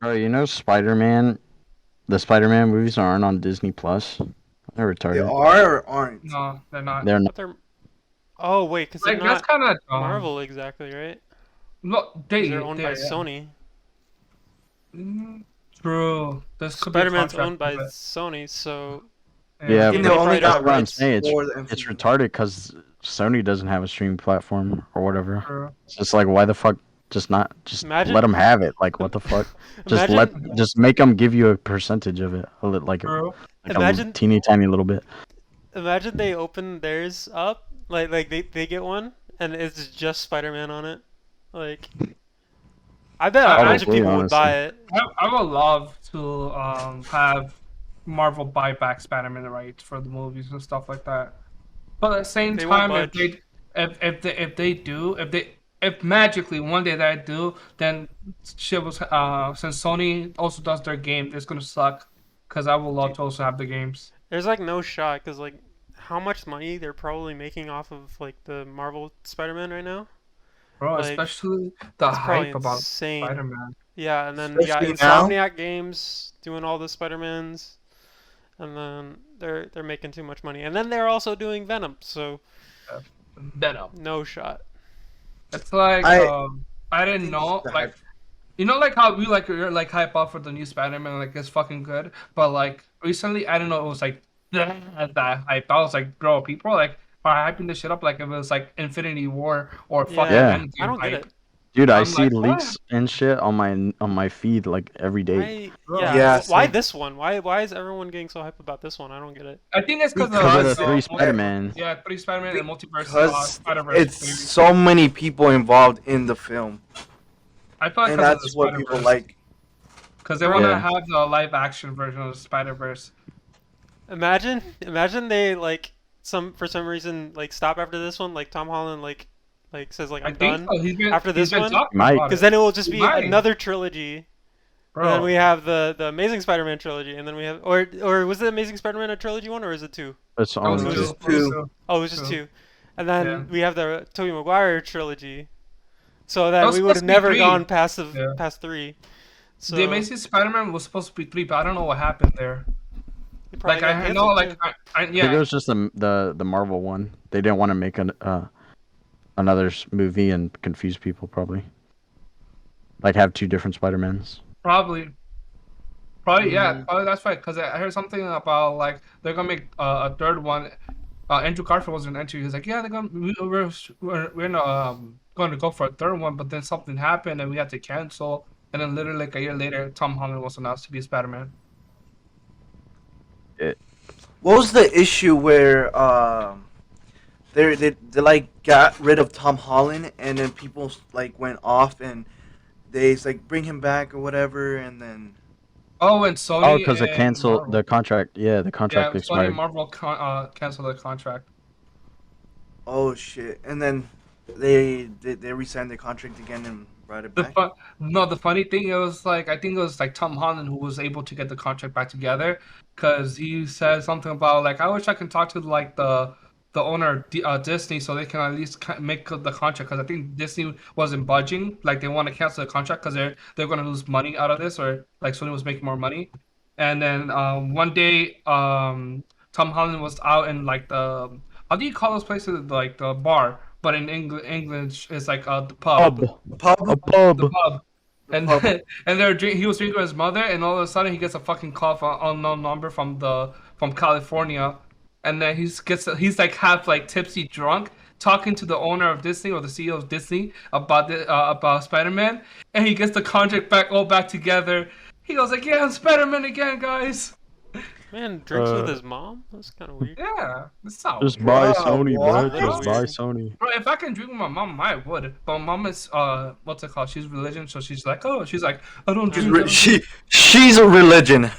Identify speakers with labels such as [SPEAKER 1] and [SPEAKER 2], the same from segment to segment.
[SPEAKER 1] Bro, you know Spider-Man. The Spider-Man movies aren't on Disney Plus. They're
[SPEAKER 2] They
[SPEAKER 1] retarded.
[SPEAKER 2] are or aren't?
[SPEAKER 3] No, they're not.
[SPEAKER 1] They're not.
[SPEAKER 4] But they're oh wait, because they're
[SPEAKER 3] Like that's
[SPEAKER 4] not
[SPEAKER 3] kind of
[SPEAKER 4] Marvel exactly, right?
[SPEAKER 3] Look,
[SPEAKER 4] Because they're owned by
[SPEAKER 3] yeah.
[SPEAKER 4] Sony.
[SPEAKER 3] True. This could be a
[SPEAKER 4] Spider-Man's
[SPEAKER 3] contract
[SPEAKER 4] owned by
[SPEAKER 3] with it.
[SPEAKER 4] Sony, so
[SPEAKER 3] Yeah.
[SPEAKER 1] Yeah,
[SPEAKER 2] And
[SPEAKER 4] even
[SPEAKER 2] they
[SPEAKER 1] but
[SPEAKER 4] they
[SPEAKER 2] only
[SPEAKER 4] probably
[SPEAKER 1] that's
[SPEAKER 2] got
[SPEAKER 4] don't.
[SPEAKER 1] what I'm
[SPEAKER 2] rights
[SPEAKER 1] saying.
[SPEAKER 2] for the
[SPEAKER 1] It's
[SPEAKER 2] MCU.
[SPEAKER 1] retarded because Sony doesn't have a streaming platform or whatever.
[SPEAKER 3] True.
[SPEAKER 1] It's just like, why the fuck? Just let
[SPEAKER 4] Imagine,
[SPEAKER 1] them have it. Like, what the fuck?
[SPEAKER 4] imagine,
[SPEAKER 1] Just make them give you a percentage of it,
[SPEAKER 3] True.
[SPEAKER 1] like a
[SPEAKER 4] imagine,
[SPEAKER 1] teeny tiny little bit.
[SPEAKER 4] imagine they open theirs up, like they get one, and it's just Spider-Man on it. Like, I bet a bunch of
[SPEAKER 3] I
[SPEAKER 1] Probably,
[SPEAKER 4] people would buy
[SPEAKER 1] honestly.
[SPEAKER 4] it.
[SPEAKER 3] I would love to have Marvel buy back Spider-Man rights for the movies and stuff like that. But at the same
[SPEAKER 4] They won't
[SPEAKER 3] time,
[SPEAKER 4] budge.
[SPEAKER 3] if magically one day that do, then shit was since Sony also does their game, it's gonna suck. Cause I would love
[SPEAKER 4] Dude,
[SPEAKER 3] to also have the games,
[SPEAKER 4] there's like no shot, cause like how much money they're probably making off of like the Marvel Spider-Man right now.
[SPEAKER 3] bro.
[SPEAKER 4] Like,
[SPEAKER 3] Especially the
[SPEAKER 4] it's probably
[SPEAKER 3] hype about
[SPEAKER 4] insane.
[SPEAKER 3] Spider-Man.
[SPEAKER 4] Yeah, and then you got
[SPEAKER 2] Especially now.
[SPEAKER 4] Insomniac Games doing all the Spider-Mans, and then they're making too much money. And then they're also doing Venom, so
[SPEAKER 3] Venom.
[SPEAKER 4] no shot.
[SPEAKER 3] It's like
[SPEAKER 2] I
[SPEAKER 3] I
[SPEAKER 2] I
[SPEAKER 3] didn't
[SPEAKER 2] think it's
[SPEAKER 3] know
[SPEAKER 2] the
[SPEAKER 3] like
[SPEAKER 2] hype.
[SPEAKER 3] you know like how we like you're like hype up for the new Spider-Man like it's fucking good, but like recently I didn't know it was like that hype. I was like, bro, people like are hyping this shit up like if it was like Infinity War or fucking
[SPEAKER 4] Yeah,
[SPEAKER 1] Yeah,
[SPEAKER 4] I
[SPEAKER 3] Endgame
[SPEAKER 4] don't get
[SPEAKER 3] hype.
[SPEAKER 4] it.
[SPEAKER 1] dude, I
[SPEAKER 3] I'm
[SPEAKER 1] see
[SPEAKER 3] like, what,
[SPEAKER 1] leaks and shit on my feed like every day.
[SPEAKER 4] Why?
[SPEAKER 3] bro?
[SPEAKER 4] Yeah,
[SPEAKER 2] Yeah,
[SPEAKER 4] why
[SPEAKER 2] same.
[SPEAKER 4] this one? Why is everyone getting so hype about this one? I don't get it.
[SPEAKER 3] I think it's because
[SPEAKER 1] Because of
[SPEAKER 3] of
[SPEAKER 1] the
[SPEAKER 2] Because
[SPEAKER 1] three
[SPEAKER 3] the
[SPEAKER 1] Spider-Man.
[SPEAKER 3] yeah, three Spider-Man and multiverse
[SPEAKER 2] because
[SPEAKER 3] Spider-Verse
[SPEAKER 2] it's
[SPEAKER 3] baby.
[SPEAKER 2] so many people involved in the film,
[SPEAKER 3] I feel like
[SPEAKER 2] and
[SPEAKER 3] because of the
[SPEAKER 2] that's what people
[SPEAKER 3] Spider-Verse
[SPEAKER 2] like.
[SPEAKER 3] because they want
[SPEAKER 4] Bro,
[SPEAKER 3] to
[SPEAKER 1] Yeah.
[SPEAKER 3] have the live action version of Spider-Verse.
[SPEAKER 4] imagine they like some for some reason like stop after this one, like Tom Holland like says like
[SPEAKER 3] I
[SPEAKER 4] I'm
[SPEAKER 3] think
[SPEAKER 4] done
[SPEAKER 3] so.
[SPEAKER 4] after
[SPEAKER 3] He's
[SPEAKER 4] this
[SPEAKER 3] been
[SPEAKER 4] one,
[SPEAKER 3] talking
[SPEAKER 1] Might.
[SPEAKER 3] about
[SPEAKER 4] because
[SPEAKER 3] it.
[SPEAKER 4] then it will just
[SPEAKER 3] He
[SPEAKER 4] be
[SPEAKER 3] might,
[SPEAKER 4] another trilogy. And then we
[SPEAKER 3] bro.
[SPEAKER 4] have the Amazing Spider-Man trilogy, and then we have or was the Amazing Spider-Man a trilogy one or is it two?
[SPEAKER 1] It's
[SPEAKER 3] That was
[SPEAKER 1] only
[SPEAKER 2] It
[SPEAKER 3] two.
[SPEAKER 2] was
[SPEAKER 1] two.
[SPEAKER 3] That was
[SPEAKER 2] two.
[SPEAKER 3] two.
[SPEAKER 4] Oh, it was just
[SPEAKER 3] Two.
[SPEAKER 4] two. And
[SPEAKER 3] Yeah.
[SPEAKER 4] then we have the Tobey Maguire trilogy. So
[SPEAKER 3] That
[SPEAKER 4] then
[SPEAKER 3] was
[SPEAKER 4] we would
[SPEAKER 3] supposed
[SPEAKER 4] have
[SPEAKER 3] to be
[SPEAKER 4] never gone
[SPEAKER 3] three.
[SPEAKER 4] past
[SPEAKER 3] Yeah.
[SPEAKER 4] past three.
[SPEAKER 3] The
[SPEAKER 4] So
[SPEAKER 3] Amazing Spider-Man was supposed to be three, but I don't know what happened there.
[SPEAKER 4] it probably
[SPEAKER 3] Like
[SPEAKER 4] got
[SPEAKER 3] I know,
[SPEAKER 4] canceled
[SPEAKER 3] like
[SPEAKER 4] too.
[SPEAKER 3] I
[SPEAKER 1] I think it
[SPEAKER 3] yeah.
[SPEAKER 1] was just the Marvel one. They didn't want to make another movie and confuse people probably. Like have two different Spider-Mans.
[SPEAKER 3] Probably. Probably yeah.
[SPEAKER 4] Mm,
[SPEAKER 3] Probably that's right. Because I heard something about like they're gonna make a third one. Andrew Garfield was in an interview. He's like, yeah, we're going to go for a third one, but then something happened and we had to cancel. And then literally like a year later, Tom Holland was announced to be Spider-Man.
[SPEAKER 1] It,
[SPEAKER 2] What was the issue where they like got rid of Tom Holland and then people like went off and they like bring him back or whatever and then
[SPEAKER 3] Oh, and
[SPEAKER 1] oh,
[SPEAKER 3] Sony
[SPEAKER 1] because the
[SPEAKER 3] and
[SPEAKER 1] cancel the
[SPEAKER 3] Marvel.
[SPEAKER 1] contract. Yeah, the
[SPEAKER 3] Yeah,
[SPEAKER 1] contract
[SPEAKER 3] Sony and
[SPEAKER 1] expired.
[SPEAKER 3] Marvel canceled the contract.
[SPEAKER 2] oh shit and then they re-signed the contract again and brought it
[SPEAKER 3] The
[SPEAKER 2] back.
[SPEAKER 3] fun, no, the funny thing it was like I think it was like Tom Holland who was able to get the contract back together because he said something about like I wish I can talk to like the owner of Disney so they can at least make the contract because I think Disney wasn't budging like they want to cancel the contract because they're going to lose money out of this or like Sony was making more money and then one day Tom Holland was out in like the how do you call those places like the bar but in English it's like the pub
[SPEAKER 1] Pub.
[SPEAKER 2] The pub,
[SPEAKER 1] A
[SPEAKER 3] the
[SPEAKER 1] pub.
[SPEAKER 3] pub,
[SPEAKER 2] the
[SPEAKER 3] and
[SPEAKER 2] pub.
[SPEAKER 3] and he was drinking with his mother, and all of a sudden he gets a fucking call from an unknown number from California, and then he's like half like tipsy drunk talking to the owner of Disney or the CEO of Disney about Spider-Man, and he gets the contract back all back together. He goes like, "Yeah, I'm Spider-Man again, guys."
[SPEAKER 4] man, drinks with
[SPEAKER 1] Uh,
[SPEAKER 4] his mom? That's kind of weird.
[SPEAKER 3] Yeah, it's not
[SPEAKER 1] just
[SPEAKER 3] weird,
[SPEAKER 1] buy
[SPEAKER 2] Bruh,
[SPEAKER 1] Sony,
[SPEAKER 4] It's a
[SPEAKER 1] bro.
[SPEAKER 2] what?
[SPEAKER 4] little
[SPEAKER 1] Just buy
[SPEAKER 4] weird.
[SPEAKER 1] Sony.
[SPEAKER 3] bro. If I can drink with my mom, I would. But my mom is what's it called? She's religion, so she's like, oh, she's like, I don't
[SPEAKER 4] I
[SPEAKER 2] She's
[SPEAKER 4] don't
[SPEAKER 3] drink, I
[SPEAKER 4] know.
[SPEAKER 3] don't drink.
[SPEAKER 2] she's a religion,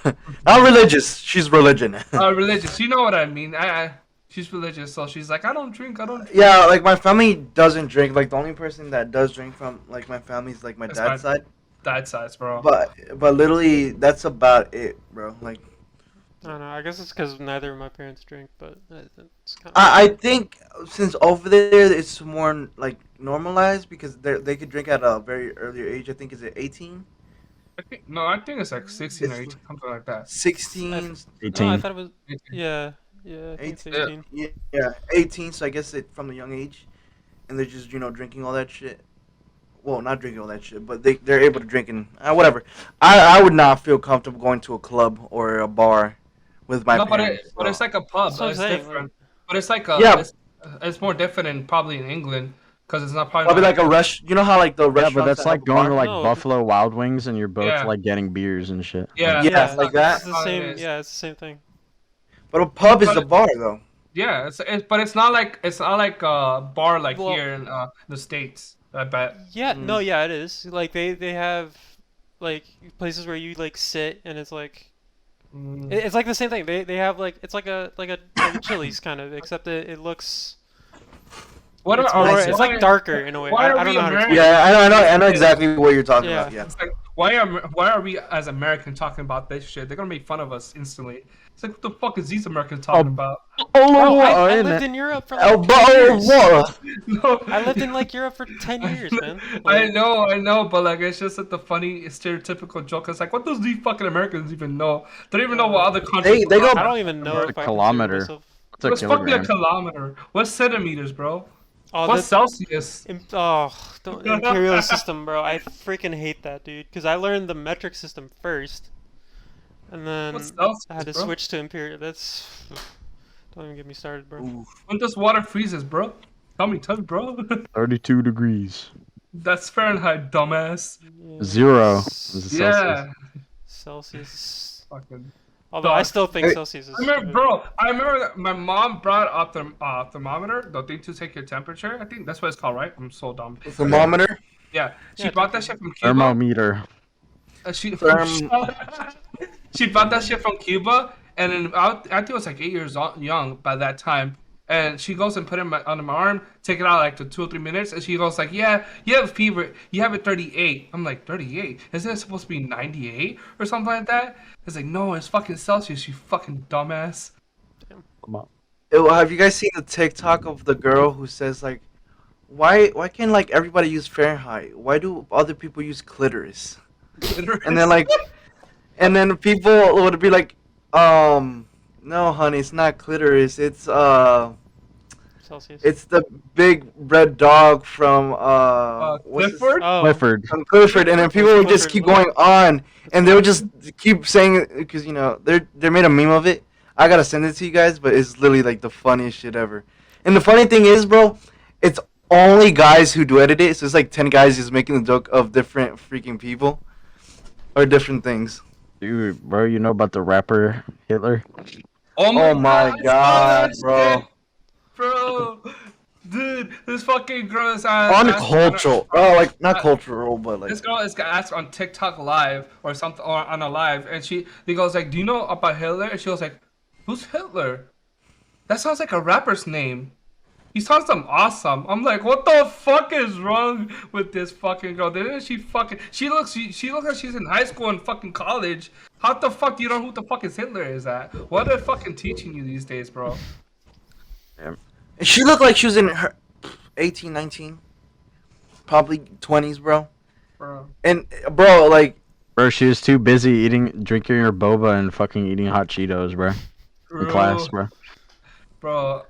[SPEAKER 2] not religious. She's religion.
[SPEAKER 3] Religious. You know what I mean. She's religious, so she's like, I don't drink, I don't drink.
[SPEAKER 2] Yeah, like my family doesn't drink. Like the only person that does drink from like my family is like my
[SPEAKER 3] It's my
[SPEAKER 2] dad's side.
[SPEAKER 3] dad size, bro.
[SPEAKER 2] But literally that's about it, bro. Like
[SPEAKER 4] I don't know. I guess it's because neither of my parents drink, but it's kind of
[SPEAKER 2] I
[SPEAKER 4] weird.
[SPEAKER 2] think since over there it's more like normalized because they could drink at a very earlier age. I think is it 18?
[SPEAKER 3] I think it's like 16 or
[SPEAKER 2] It's
[SPEAKER 3] 18, something like that.
[SPEAKER 2] 16,
[SPEAKER 4] No, I
[SPEAKER 1] 18.
[SPEAKER 4] thought it was.
[SPEAKER 3] 18.
[SPEAKER 4] Yeah, yeah. I think it's
[SPEAKER 2] 18.
[SPEAKER 4] 18.
[SPEAKER 2] Yeah, 18. So I guess it from a young age, and they're just drinking all that shit. Well, not drinking all that shit, but they're able to drink and whatever. I would not feel comfortable going to a club or a bar with my
[SPEAKER 3] No,
[SPEAKER 2] parents.
[SPEAKER 3] but it's
[SPEAKER 2] So.
[SPEAKER 3] like a pub.
[SPEAKER 4] That's what I'm
[SPEAKER 3] It's
[SPEAKER 4] saying.
[SPEAKER 3] different. But it's like a
[SPEAKER 2] Yeah.
[SPEAKER 3] it's more different in probably in England because it's not
[SPEAKER 2] Probably like a rush. You know how like the
[SPEAKER 1] Yeah,
[SPEAKER 2] restaurants
[SPEAKER 1] but that's
[SPEAKER 2] that have
[SPEAKER 1] like
[SPEAKER 2] a
[SPEAKER 1] going
[SPEAKER 2] bar?
[SPEAKER 1] to like
[SPEAKER 4] No.
[SPEAKER 1] Buffalo Wild Wings and you're both
[SPEAKER 3] Yeah.
[SPEAKER 1] like getting beers and shit.
[SPEAKER 3] Yeah,
[SPEAKER 2] Yeah, like that.
[SPEAKER 4] It's the
[SPEAKER 3] how it
[SPEAKER 4] same.
[SPEAKER 3] is.
[SPEAKER 4] Yeah, it's the same thing.
[SPEAKER 2] But a pub is
[SPEAKER 3] But-
[SPEAKER 2] the bar though.
[SPEAKER 3] Yeah, but it's not like a bar like
[SPEAKER 4] Well-
[SPEAKER 3] here in the States. I bet.
[SPEAKER 4] Yeah,
[SPEAKER 2] Mm.
[SPEAKER 4] no, yeah, it is. Like they have like places where you like sit and it's like it's like the same thing. They have like it's like a Chili's kind of, except it looks
[SPEAKER 3] What
[SPEAKER 4] it's,
[SPEAKER 3] are,
[SPEAKER 4] more,
[SPEAKER 2] nicer.
[SPEAKER 4] it's like darker in a way.
[SPEAKER 3] why are
[SPEAKER 4] I don't
[SPEAKER 3] we
[SPEAKER 4] know how to
[SPEAKER 3] American?
[SPEAKER 4] explain it.
[SPEAKER 2] Yeah, I know exactly what you're talking
[SPEAKER 4] Yeah.
[SPEAKER 2] about. Yeah.
[SPEAKER 3] It's like why are we as Americans talking about this shit? They're gonna make fun of us instantly. It's like what the fuck is these Americans talking about?
[SPEAKER 4] Bro, I lived in Europe for
[SPEAKER 2] El
[SPEAKER 4] like 10
[SPEAKER 2] bottle of
[SPEAKER 4] years.
[SPEAKER 2] water.
[SPEAKER 3] No.
[SPEAKER 4] I lived in like Europe for 10 years, man.
[SPEAKER 3] I
[SPEAKER 4] Like,
[SPEAKER 3] know, but like it's just like the funny stereotypical joke. It's like, what does these fucking Americans even know? They don't even know what other countries.
[SPEAKER 2] They go-
[SPEAKER 4] I don't even know if I consider
[SPEAKER 1] kilometer.
[SPEAKER 4] myself.
[SPEAKER 1] It's a
[SPEAKER 3] What's fucking a
[SPEAKER 1] kilogram.
[SPEAKER 3] kilometer? What's centimeters, bro?
[SPEAKER 4] Oh,
[SPEAKER 3] What's Celsius?
[SPEAKER 4] don't imperial system, bro. I freaking hate that, dude. Because I learned the metric system first, and then
[SPEAKER 3] What's Celsius,
[SPEAKER 4] I had to
[SPEAKER 3] bro?
[SPEAKER 4] switch to imperial. That's don't even get me started, bro.
[SPEAKER 2] Ooh.
[SPEAKER 3] When does water freezes, bro? Tell me, bro.
[SPEAKER 1] 32 degrees.
[SPEAKER 3] That's Fahrenheit, dumbass.
[SPEAKER 4] Yeah.
[SPEAKER 1] 0 is the
[SPEAKER 3] Yeah.
[SPEAKER 4] Celsius.
[SPEAKER 3] Fucking.
[SPEAKER 4] Although I
[SPEAKER 3] Dog.
[SPEAKER 4] still think
[SPEAKER 2] Hey,
[SPEAKER 4] Celsius is.
[SPEAKER 3] I remember,
[SPEAKER 4] good.
[SPEAKER 3] bro. I remember that my mom brought a thermometer, the thing to take your temperature. I think that's what it's called, right? I'm so dumb.
[SPEAKER 2] Thermometer.
[SPEAKER 3] Yeah, she
[SPEAKER 4] Yeah,
[SPEAKER 3] brought that shit from Cuba.
[SPEAKER 1] Thermometer.
[SPEAKER 3] She
[SPEAKER 2] Therm-
[SPEAKER 3] she bought that shit from Cuba, and then I think I was like 8 years young by that time. And she goes and put it on my arm, take it out like to 2 or 3 minutes, and she goes like, "Yeah, you have a fever. You have it 38." I'm like, 38? Isn't it supposed to be 98 or something like that? It's like, no, it's fucking Celsius, you fucking dumbass.
[SPEAKER 1] Come on.
[SPEAKER 2] Have you guys seen the TikTok of the girl who says like, why can't like everybody use Fahrenheit? Why do other people use clitoris? And then like, and then people would be like, no, honey, it's not clitoris.
[SPEAKER 4] Celsius.
[SPEAKER 2] It's the big red dog from what's his-
[SPEAKER 3] Clifford?
[SPEAKER 4] Oh,
[SPEAKER 1] Clifford.
[SPEAKER 2] from Clifford, and then people would just
[SPEAKER 4] Clifford.
[SPEAKER 2] keep going on, and they would just keep saying because they made a meme of it. I gotta send it to you guys, but it's literally like the funniest shit ever. And the funny thing is, bro, it's only guys who do edit it. So it's like 10 guys just making the joke of different freaking people or different things.
[SPEAKER 1] Dude, bro, you know about the rapper Hitler?
[SPEAKER 2] Oh my God,
[SPEAKER 3] it's
[SPEAKER 2] bro.
[SPEAKER 3] sick, bro. Dude, this fucking girl is
[SPEAKER 2] Uncultural. Oh, like not cultural, but like.
[SPEAKER 3] This girl is asked on TikTok live or something, or on a live, and he goes like, "Do you know about Hitler?" And she was like, "Who's Hitler? That sounds like a rapper's name. He sounds awesome." I'm like, "What the fuck is wrong with this fucking girl? Didn't she fucking? She looks like she's in high school and fucking college. How the fuck do you know who the fuck is Hitler is at? What are they fucking teaching you these days, bro?"
[SPEAKER 2] And she looked like she was in her 18, 19, probably 20s, bro.
[SPEAKER 3] Bro.
[SPEAKER 2] And bro, like,
[SPEAKER 1] Bro, she was too busy drinking her boba and fucking eating hot Cheetos, bro. In class, bro.
[SPEAKER 3] Bro.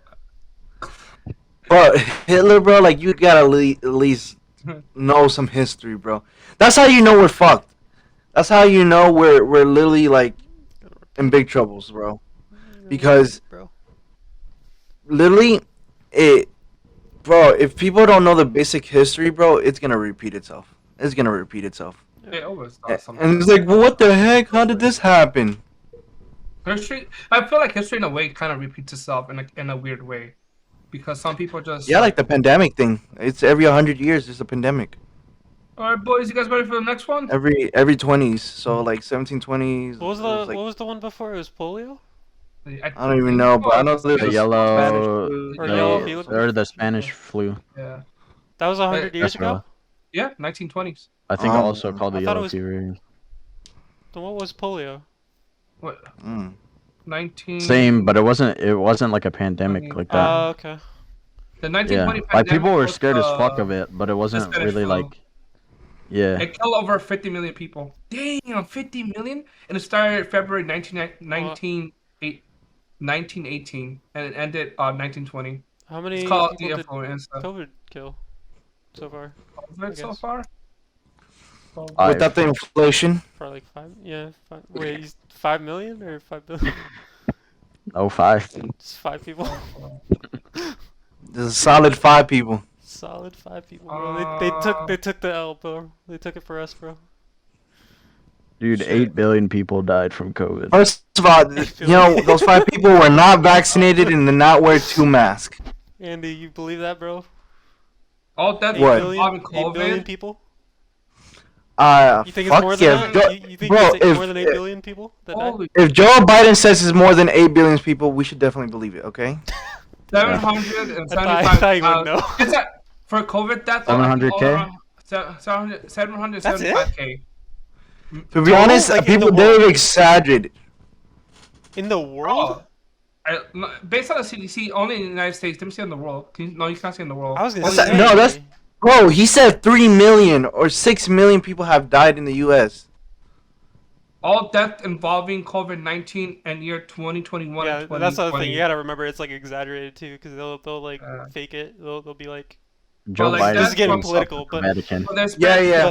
[SPEAKER 2] bro, Hitler, bro, like you gotta at least know some history, bro. That's how you know we're fucked. That's how you know we're literally like in big troubles, bro. Because
[SPEAKER 4] bro.
[SPEAKER 2] literally, if people don't know the basic history, bro, it's gonna repeat itself. It's gonna repeat itself.
[SPEAKER 3] It always does something.
[SPEAKER 2] And it's like, well, what the heck? How did this happen?
[SPEAKER 3] History, I feel like history in a way kind of repeats itself in a weird way, because some people just
[SPEAKER 2] Yeah, like the pandemic thing. It's every 100 years there's a pandemic.
[SPEAKER 3] All right, boys, you guys ready for the next one?
[SPEAKER 2] Every 20s. So like 1720s.
[SPEAKER 4] What was
[SPEAKER 2] it
[SPEAKER 4] the
[SPEAKER 2] like-
[SPEAKER 4] what was the one before? It was polio.
[SPEAKER 2] I don't even know, but I know there's
[SPEAKER 1] The
[SPEAKER 2] a
[SPEAKER 1] yellow,
[SPEAKER 2] Spanish flu.
[SPEAKER 4] Or
[SPEAKER 1] the-
[SPEAKER 4] yellow fever.
[SPEAKER 1] or the Spanish flu.
[SPEAKER 3] Yeah,
[SPEAKER 4] That was 100 years
[SPEAKER 1] That's
[SPEAKER 4] ago.
[SPEAKER 3] yeah, 1920s.
[SPEAKER 1] I think
[SPEAKER 2] Oh.
[SPEAKER 1] also called the
[SPEAKER 4] I thought it
[SPEAKER 1] yellow
[SPEAKER 4] was-
[SPEAKER 1] fever.
[SPEAKER 4] Then what was polio?
[SPEAKER 3] What?
[SPEAKER 2] Mm.
[SPEAKER 3] 19.
[SPEAKER 1] Same, but it wasn't like a pandemic like that.
[SPEAKER 4] Oh, okay.
[SPEAKER 3] The
[SPEAKER 1] Yeah,
[SPEAKER 3] 1920
[SPEAKER 1] like
[SPEAKER 3] pandemic
[SPEAKER 1] people were
[SPEAKER 3] was,
[SPEAKER 1] scared as fuck of it, but it wasn't
[SPEAKER 3] Spanish
[SPEAKER 1] really
[SPEAKER 3] flu.
[SPEAKER 1] like. Yeah.
[SPEAKER 3] It killed over 50 million people. Damn, 50 million? And it started February 1918 and it ended 1920.
[SPEAKER 4] How
[SPEAKER 3] It's
[SPEAKER 4] many
[SPEAKER 3] called
[SPEAKER 4] people
[SPEAKER 3] the
[SPEAKER 4] did
[SPEAKER 3] influenza.
[SPEAKER 4] COVID kill so far?
[SPEAKER 3] COVID so
[SPEAKER 4] guess.
[SPEAKER 3] far?
[SPEAKER 2] Without the inflation.
[SPEAKER 4] Probably like 5. Yeah, 5. Wait, 5 million or 5 billion?
[SPEAKER 1] Oh, 5.
[SPEAKER 4] Just 5 people.
[SPEAKER 2] There's a solid 5 people.
[SPEAKER 4] Solid 5 people, bro. They took the L, bro. They took it for us, bro.
[SPEAKER 1] Dude,
[SPEAKER 3] Shit.
[SPEAKER 1] 8 billion people died from COVID.
[SPEAKER 2] First of all, those 5 people were not vaccinated and did not wear 2 masks.
[SPEAKER 4] Andy, you believe that, bro?
[SPEAKER 3] All deaths
[SPEAKER 2] What?
[SPEAKER 3] involving
[SPEAKER 4] 8 billion
[SPEAKER 3] COVID.
[SPEAKER 4] people?
[SPEAKER 2] You
[SPEAKER 4] You think it's more than that? You think
[SPEAKER 2] bro,
[SPEAKER 4] it's more than 8 billion people that died?
[SPEAKER 3] Holy
[SPEAKER 2] if Joe Biden says it's more than 8 billion people, we should definitely believe it, okay?
[SPEAKER 3] 775.
[SPEAKER 4] I thought you would know.
[SPEAKER 3] It's that for COVID deaths.
[SPEAKER 1] 700K?
[SPEAKER 3] 775K.
[SPEAKER 2] To be
[SPEAKER 4] Total?
[SPEAKER 2] honest,
[SPEAKER 4] Like, in the
[SPEAKER 2] people
[SPEAKER 4] world?
[SPEAKER 2] did exaggerated.
[SPEAKER 4] In the world?
[SPEAKER 3] Based on the CDC, only in the United States. Let me see in the world. No, you can't see in the world.
[SPEAKER 4] I was gonna
[SPEAKER 3] Only
[SPEAKER 4] say.
[SPEAKER 3] in-
[SPEAKER 2] No, that's- Bro, he said 3 million or 6 million people have died in the U.S.
[SPEAKER 3] all deaths involving COVID-19 and year 2021
[SPEAKER 4] Yeah,
[SPEAKER 3] and
[SPEAKER 4] that's the other
[SPEAKER 3] 2020.
[SPEAKER 4] thing. You gotta remember it's like exaggerated too, because they'll like
[SPEAKER 3] Yeah.
[SPEAKER 4] fake it. They'll be like,
[SPEAKER 1] Joe
[SPEAKER 3] like,
[SPEAKER 1] Biden
[SPEAKER 3] that's
[SPEAKER 4] this is getting
[SPEAKER 3] from
[SPEAKER 4] political, but
[SPEAKER 1] Vatican.
[SPEAKER 3] But there's
[SPEAKER 2] Yeah,
[SPEAKER 3] been,
[SPEAKER 2] yeah.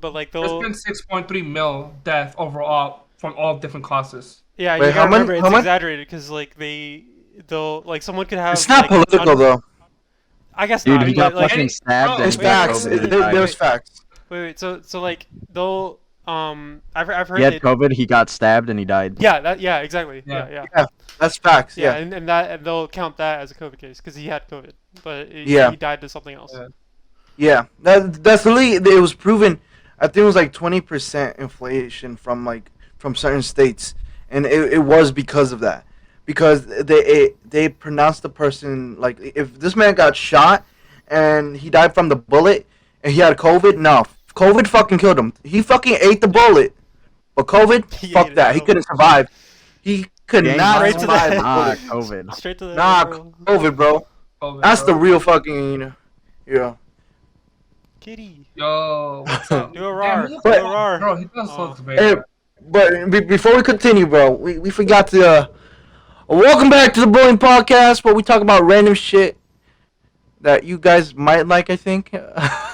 [SPEAKER 4] but like
[SPEAKER 3] There's
[SPEAKER 4] they'll
[SPEAKER 3] been 6.3 mil death overall from all different causes.
[SPEAKER 4] yeah.
[SPEAKER 2] Wait,
[SPEAKER 4] You
[SPEAKER 2] how
[SPEAKER 4] gotta
[SPEAKER 2] many-
[SPEAKER 4] remember
[SPEAKER 2] how
[SPEAKER 4] it's
[SPEAKER 2] much?
[SPEAKER 4] exaggerated because like they'll like someone could have.
[SPEAKER 2] It's not
[SPEAKER 4] like,
[SPEAKER 2] political, though.
[SPEAKER 4] I guess
[SPEAKER 1] Dude,
[SPEAKER 4] not.
[SPEAKER 1] he got
[SPEAKER 4] but, like,
[SPEAKER 1] fucking stabbed
[SPEAKER 3] bro,
[SPEAKER 1] and
[SPEAKER 2] It's
[SPEAKER 3] Wait,
[SPEAKER 2] facts.
[SPEAKER 1] COVID
[SPEAKER 4] wait,
[SPEAKER 1] and
[SPEAKER 4] wait,
[SPEAKER 1] died.
[SPEAKER 2] There's facts.
[SPEAKER 4] wait. So like they'll I've heard
[SPEAKER 1] He had
[SPEAKER 4] that.
[SPEAKER 1] COVID, he got stabbed, and he died.
[SPEAKER 4] Yeah, exactly.
[SPEAKER 3] Yeah.
[SPEAKER 4] Yeah.
[SPEAKER 2] That's facts,
[SPEAKER 4] Yeah,
[SPEAKER 2] yeah.
[SPEAKER 4] and they'll count that as a COVID case because he had COVID, but
[SPEAKER 2] Yeah.
[SPEAKER 4] he died to something else.
[SPEAKER 3] Yeah.
[SPEAKER 2] Yeah, that's literally, it was proven. I think it was like 20% inflation from certain states, and it was because of that. Because they pronounced the person, like, if this man got shot and he died from the bullet and he had COVID, no, COVID fucking killed him. He fucking ate the bullet, but COVID,
[SPEAKER 4] He
[SPEAKER 2] fuck
[SPEAKER 4] ate
[SPEAKER 2] that.
[SPEAKER 4] it,
[SPEAKER 2] He
[SPEAKER 4] bro.
[SPEAKER 2] couldn't survive. He could
[SPEAKER 1] Gang
[SPEAKER 2] not
[SPEAKER 4] violence?
[SPEAKER 2] survive the
[SPEAKER 1] Ah,
[SPEAKER 2] bullet.
[SPEAKER 1] COVID.
[SPEAKER 4] Straight to the
[SPEAKER 2] Nah,
[SPEAKER 4] bro.
[SPEAKER 2] COVID, bro.
[SPEAKER 3] COVID,
[SPEAKER 2] That's
[SPEAKER 3] bro.
[SPEAKER 2] the real fucking, yeah.
[SPEAKER 4] Kitty.
[SPEAKER 3] Yo, what's up?
[SPEAKER 4] Do a
[SPEAKER 3] Damn,
[SPEAKER 4] roar.
[SPEAKER 3] he looks
[SPEAKER 4] Do a
[SPEAKER 3] bad,
[SPEAKER 4] roar.
[SPEAKER 3] Bro, he does
[SPEAKER 4] Oh.
[SPEAKER 3] look very
[SPEAKER 2] Hey,
[SPEAKER 3] bad.
[SPEAKER 2] but before we continue, bro, we forgot to welcome back to the Boolin podcast, where we talk about random shit that you guys might like. I think.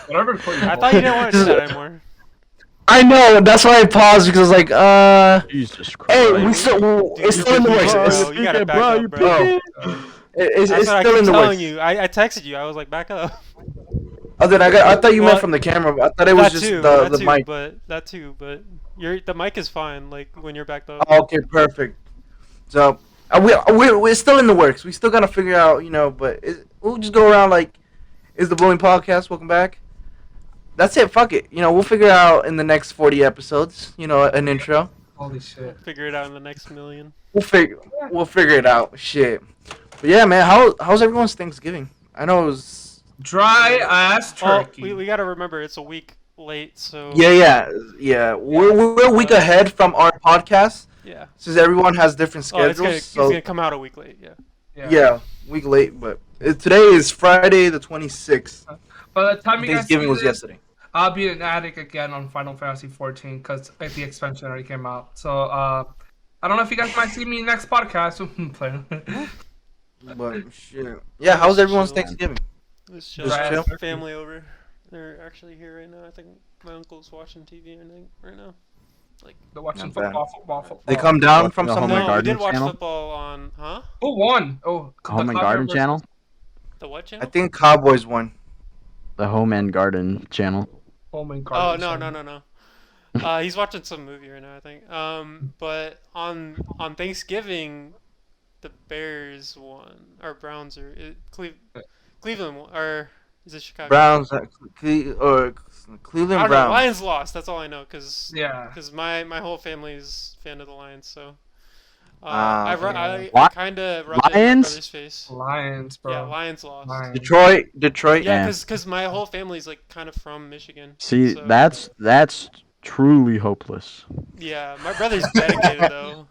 [SPEAKER 3] Whatever for you.
[SPEAKER 4] I thought you didn't want to do that anymore.
[SPEAKER 2] I know. That's why I paused, because I was like,
[SPEAKER 1] Jesus Christ.
[SPEAKER 2] hey,
[SPEAKER 4] Like,
[SPEAKER 2] it's still in the works.
[SPEAKER 4] Bro,
[SPEAKER 2] It's,
[SPEAKER 4] you gotta back
[SPEAKER 1] bro,
[SPEAKER 4] up,
[SPEAKER 1] you
[SPEAKER 4] bro.
[SPEAKER 2] it's
[SPEAKER 4] That's what I
[SPEAKER 2] still
[SPEAKER 4] keep
[SPEAKER 2] in the
[SPEAKER 4] telling
[SPEAKER 2] works.
[SPEAKER 4] you. I texted you. I was like, back up.
[SPEAKER 2] Oh, then I thought you
[SPEAKER 4] Well,
[SPEAKER 2] meant from the camera. But I thought it was just the mic.
[SPEAKER 4] That too, but the mic is fine. Like when you're backed up.
[SPEAKER 2] Oh, okay, perfect. So we're still in the works. We still gotta figure out, But we'll just go around like, is the Boolin podcast? Welcome back. That's it. Fuck it. We'll figure out in the next 40 episodes. An intro.
[SPEAKER 3] Holy shit.
[SPEAKER 4] Figure it out in the next million.
[SPEAKER 2] We'll figure it out. Shit. But yeah, man. How's everyone's Thanksgiving? I know it was.
[SPEAKER 3] Dry ass
[SPEAKER 4] Well,
[SPEAKER 3] turkey.
[SPEAKER 4] we gotta remember it's a week late, so
[SPEAKER 2] Yeah. We're a week ahead from our podcast,
[SPEAKER 4] yeah.
[SPEAKER 2] since everyone has different
[SPEAKER 4] Oh,
[SPEAKER 2] schedules.
[SPEAKER 4] it's gonna come out a week late. Yeah.
[SPEAKER 2] Yeah, week late. But today is Friday the 26th.
[SPEAKER 3] By the time you guys
[SPEAKER 2] Thanksgiving
[SPEAKER 3] see
[SPEAKER 2] was
[SPEAKER 3] this,
[SPEAKER 2] yesterday.
[SPEAKER 3] I'll be an addict again on Final Fantasy 14 because the expansion already came out. So I don't know if you guys might see me next podcast. Playing.
[SPEAKER 2] But shit. Yeah, how's everyone's
[SPEAKER 4] Chill.
[SPEAKER 2] Thanksgiving?
[SPEAKER 4] Let's
[SPEAKER 2] Just chill?
[SPEAKER 4] Family over. They're actually here right now. I think my uncle's watching TV right now.
[SPEAKER 3] They're watching
[SPEAKER 2] Not bad.
[SPEAKER 3] football.
[SPEAKER 2] They come down
[SPEAKER 1] Watching
[SPEAKER 2] from
[SPEAKER 1] the Home and
[SPEAKER 2] somewhere.
[SPEAKER 4] No, we
[SPEAKER 1] Garden
[SPEAKER 4] did watch
[SPEAKER 1] channel?
[SPEAKER 4] football on
[SPEAKER 3] Who won? Oh, the
[SPEAKER 1] Home and
[SPEAKER 3] Cowboys
[SPEAKER 1] Garden
[SPEAKER 3] versus-
[SPEAKER 1] channel?
[SPEAKER 4] the what
[SPEAKER 2] I
[SPEAKER 4] channel?
[SPEAKER 2] think Cowboys won.
[SPEAKER 1] The Home and Garden channel.
[SPEAKER 3] Home and
[SPEAKER 4] Oh
[SPEAKER 3] Garden.
[SPEAKER 4] no. He's watching some movie right now, I think. But on Thanksgiving, the Bears won or Browns or Cleveland won, or is it Chicago?
[SPEAKER 2] Browns or
[SPEAKER 4] I
[SPEAKER 2] Cleveland
[SPEAKER 4] don't know.
[SPEAKER 2] Browns.
[SPEAKER 4] Lions lost. That's all I know, cause
[SPEAKER 3] Yeah.
[SPEAKER 4] my whole family is fan of the Lions. So
[SPEAKER 2] Ah,
[SPEAKER 4] I kind of rubbed it in my
[SPEAKER 1] Lions?
[SPEAKER 4] brother's face.
[SPEAKER 3] Lions, bro.
[SPEAKER 4] Yeah, Lions lost.
[SPEAKER 3] Lions.
[SPEAKER 2] Detroit.
[SPEAKER 4] Yeah,
[SPEAKER 1] Yeah.
[SPEAKER 4] cause my whole family's like kind of from Michigan.
[SPEAKER 1] See,
[SPEAKER 4] so-
[SPEAKER 1] that's truly hopeless.
[SPEAKER 4] Yeah, my brother's dedicated though.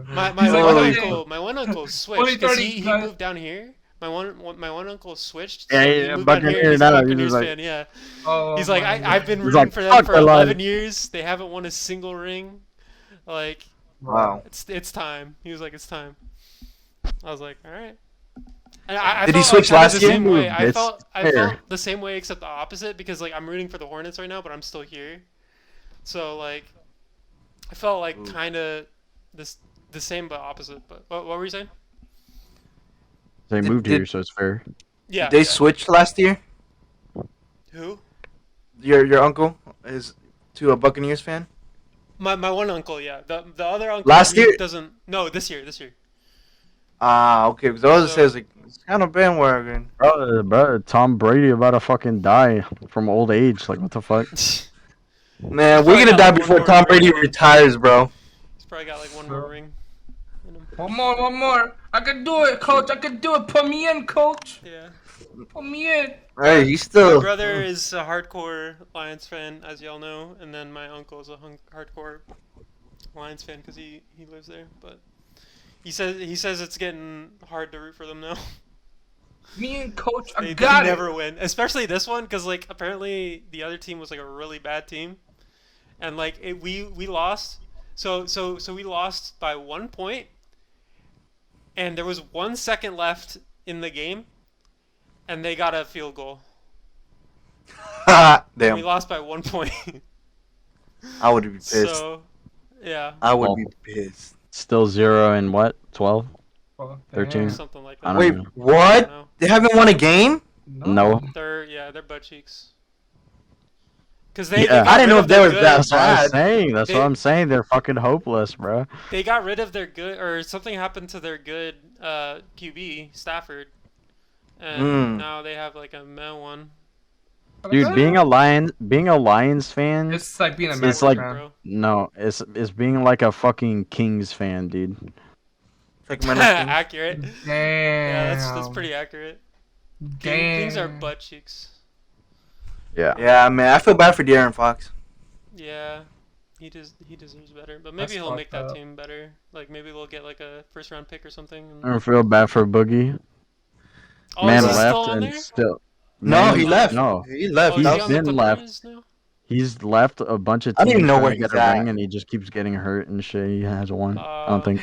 [SPEAKER 4] My
[SPEAKER 3] He's like,
[SPEAKER 2] "Holy
[SPEAKER 4] one uncle switched because
[SPEAKER 3] 20,
[SPEAKER 4] he
[SPEAKER 3] 30,
[SPEAKER 4] moved down here, my one uncle switched.
[SPEAKER 1] Yeah,
[SPEAKER 4] So he
[SPEAKER 1] yeah,
[SPEAKER 4] moved out here.
[SPEAKER 1] Buccaneer
[SPEAKER 4] He's
[SPEAKER 1] now,
[SPEAKER 4] a
[SPEAKER 1] he's
[SPEAKER 4] Buccaneers
[SPEAKER 1] like-
[SPEAKER 4] fan. Yeah.
[SPEAKER 3] Oh,
[SPEAKER 4] He's like,
[SPEAKER 3] my
[SPEAKER 4] I've been
[SPEAKER 1] He's
[SPEAKER 4] rooting
[SPEAKER 1] like,
[SPEAKER 4] for them
[SPEAKER 1] "Fuck
[SPEAKER 4] for
[SPEAKER 1] my life."
[SPEAKER 4] 11 years. They haven't won a single ring. Like,
[SPEAKER 2] Wow.
[SPEAKER 4] it's time. He was like, it's time. I was like, all right. And I
[SPEAKER 2] Did he
[SPEAKER 4] felt
[SPEAKER 2] switch
[SPEAKER 4] kinda
[SPEAKER 2] last
[SPEAKER 4] the
[SPEAKER 2] year?
[SPEAKER 4] same way. I
[SPEAKER 1] It's
[SPEAKER 4] felt
[SPEAKER 1] fair.
[SPEAKER 4] the same way except the opposite because like I'm rooting for the Hornets right now, but I'm still here. So like, I felt like kind of the same but opposite. But what were you saying?
[SPEAKER 1] They
[SPEAKER 2] Did-
[SPEAKER 1] moved here,
[SPEAKER 2] did-
[SPEAKER 1] so it's fair.
[SPEAKER 4] Yeah.
[SPEAKER 2] They
[SPEAKER 4] yeah.
[SPEAKER 2] switched last year.
[SPEAKER 4] Who?
[SPEAKER 2] Your uncle is to a Buccaneers fan.
[SPEAKER 4] My one uncle, yeah. The other uncle
[SPEAKER 2] Last
[SPEAKER 4] he
[SPEAKER 2] year?
[SPEAKER 4] doesn't. No, this year.
[SPEAKER 2] Ah, okay. Because I was
[SPEAKER 4] So-
[SPEAKER 2] says like it's kind of bandwagon.
[SPEAKER 1] Bro, Tom Brady about to fucking die from old age. Like, what the fuck?
[SPEAKER 2] Man,
[SPEAKER 4] He's
[SPEAKER 2] we're
[SPEAKER 4] probably
[SPEAKER 2] gonna
[SPEAKER 4] got,
[SPEAKER 2] die
[SPEAKER 4] like, one
[SPEAKER 2] before
[SPEAKER 4] more
[SPEAKER 2] Tom
[SPEAKER 4] ring.
[SPEAKER 2] Brady retires, bro.
[SPEAKER 4] He's probably got like one more ring. in him.
[SPEAKER 3] One more. I can do it, coach. I can do it. Put me in, coach.
[SPEAKER 4] Yeah.
[SPEAKER 3] Put me in.
[SPEAKER 2] Hey, he's
[SPEAKER 4] My
[SPEAKER 2] still.
[SPEAKER 4] brother is a hardcore Lions fan, as y'all know, and then my uncle is a hardcore Lions fan because he lives there. But he says it's getting hard to root for them now.
[SPEAKER 3] Me and coach. I
[SPEAKER 4] They
[SPEAKER 3] got it.
[SPEAKER 4] never win, especially this one because like apparently the other team was like a really bad team, and like we lost. So we lost by 1 point, and there was 1 second left in the game, and they got a field goal. And we
[SPEAKER 2] Damn,
[SPEAKER 4] lost by 1 point.
[SPEAKER 2] I would be pissed.
[SPEAKER 4] So, yeah,
[SPEAKER 2] I would
[SPEAKER 1] Well,
[SPEAKER 2] be pissed.
[SPEAKER 1] Still 0 and what? 12?
[SPEAKER 3] Oh,
[SPEAKER 1] 13.
[SPEAKER 3] damn.
[SPEAKER 4] something like
[SPEAKER 1] I
[SPEAKER 4] that.
[SPEAKER 1] don't
[SPEAKER 2] Wait,
[SPEAKER 1] know.
[SPEAKER 4] I
[SPEAKER 2] what?
[SPEAKER 4] don't know.
[SPEAKER 2] They haven't won a game?
[SPEAKER 1] No.
[SPEAKER 4] They're butt cheeks. Because
[SPEAKER 1] Yeah.
[SPEAKER 4] they got
[SPEAKER 2] I didn't know
[SPEAKER 4] rid
[SPEAKER 2] if
[SPEAKER 4] of
[SPEAKER 2] they
[SPEAKER 4] their
[SPEAKER 2] was
[SPEAKER 4] good-
[SPEAKER 2] that
[SPEAKER 1] That's what I'm
[SPEAKER 2] bad.
[SPEAKER 1] saying. That's
[SPEAKER 4] They-
[SPEAKER 1] what I'm saying. They're fucking hopeless, bro.
[SPEAKER 4] They got rid of their good, or something happened to their good QB Stafford, and
[SPEAKER 2] Mm.
[SPEAKER 4] now they have like a meh one.
[SPEAKER 1] Dude, being a Lions fan,
[SPEAKER 3] It's like being a
[SPEAKER 1] It's
[SPEAKER 3] Mets
[SPEAKER 1] like-
[SPEAKER 3] fan.
[SPEAKER 4] Bro.
[SPEAKER 1] no, it's being like a fucking Kings fan, dude.
[SPEAKER 2] It's like my next thing.
[SPEAKER 4] Accurate.
[SPEAKER 3] Damn.
[SPEAKER 4] Yeah, that's pretty accurate. Kings are butt cheeks.
[SPEAKER 1] Yeah.
[SPEAKER 2] Yeah, man, I feel bad for De'Aaron Fox.
[SPEAKER 4] Yeah, he deserves better, but maybe
[SPEAKER 3] That's
[SPEAKER 4] he'll make that
[SPEAKER 3] fucked up.
[SPEAKER 4] team better. Like maybe they'll get like a first round pick or something.
[SPEAKER 1] I
[SPEAKER 4] And...
[SPEAKER 1] don't feel bad for Boogie.
[SPEAKER 4] Oh,
[SPEAKER 1] Man
[SPEAKER 4] is he
[SPEAKER 1] left
[SPEAKER 4] still on
[SPEAKER 1] and
[SPEAKER 4] there?
[SPEAKER 1] still.
[SPEAKER 2] No,
[SPEAKER 1] Man-
[SPEAKER 2] he left.
[SPEAKER 1] No,
[SPEAKER 2] He left.
[SPEAKER 4] Oh, is he
[SPEAKER 1] He's
[SPEAKER 4] on the
[SPEAKER 1] been left.
[SPEAKER 4] Clippers now?
[SPEAKER 1] he's left a bunch of
[SPEAKER 2] I don't
[SPEAKER 1] teams
[SPEAKER 2] even know
[SPEAKER 1] trying
[SPEAKER 2] where
[SPEAKER 1] to get
[SPEAKER 2] he's
[SPEAKER 1] a
[SPEAKER 2] at.
[SPEAKER 1] ring, and he just keeps getting hurt and shit. He hasn't won. I don't think.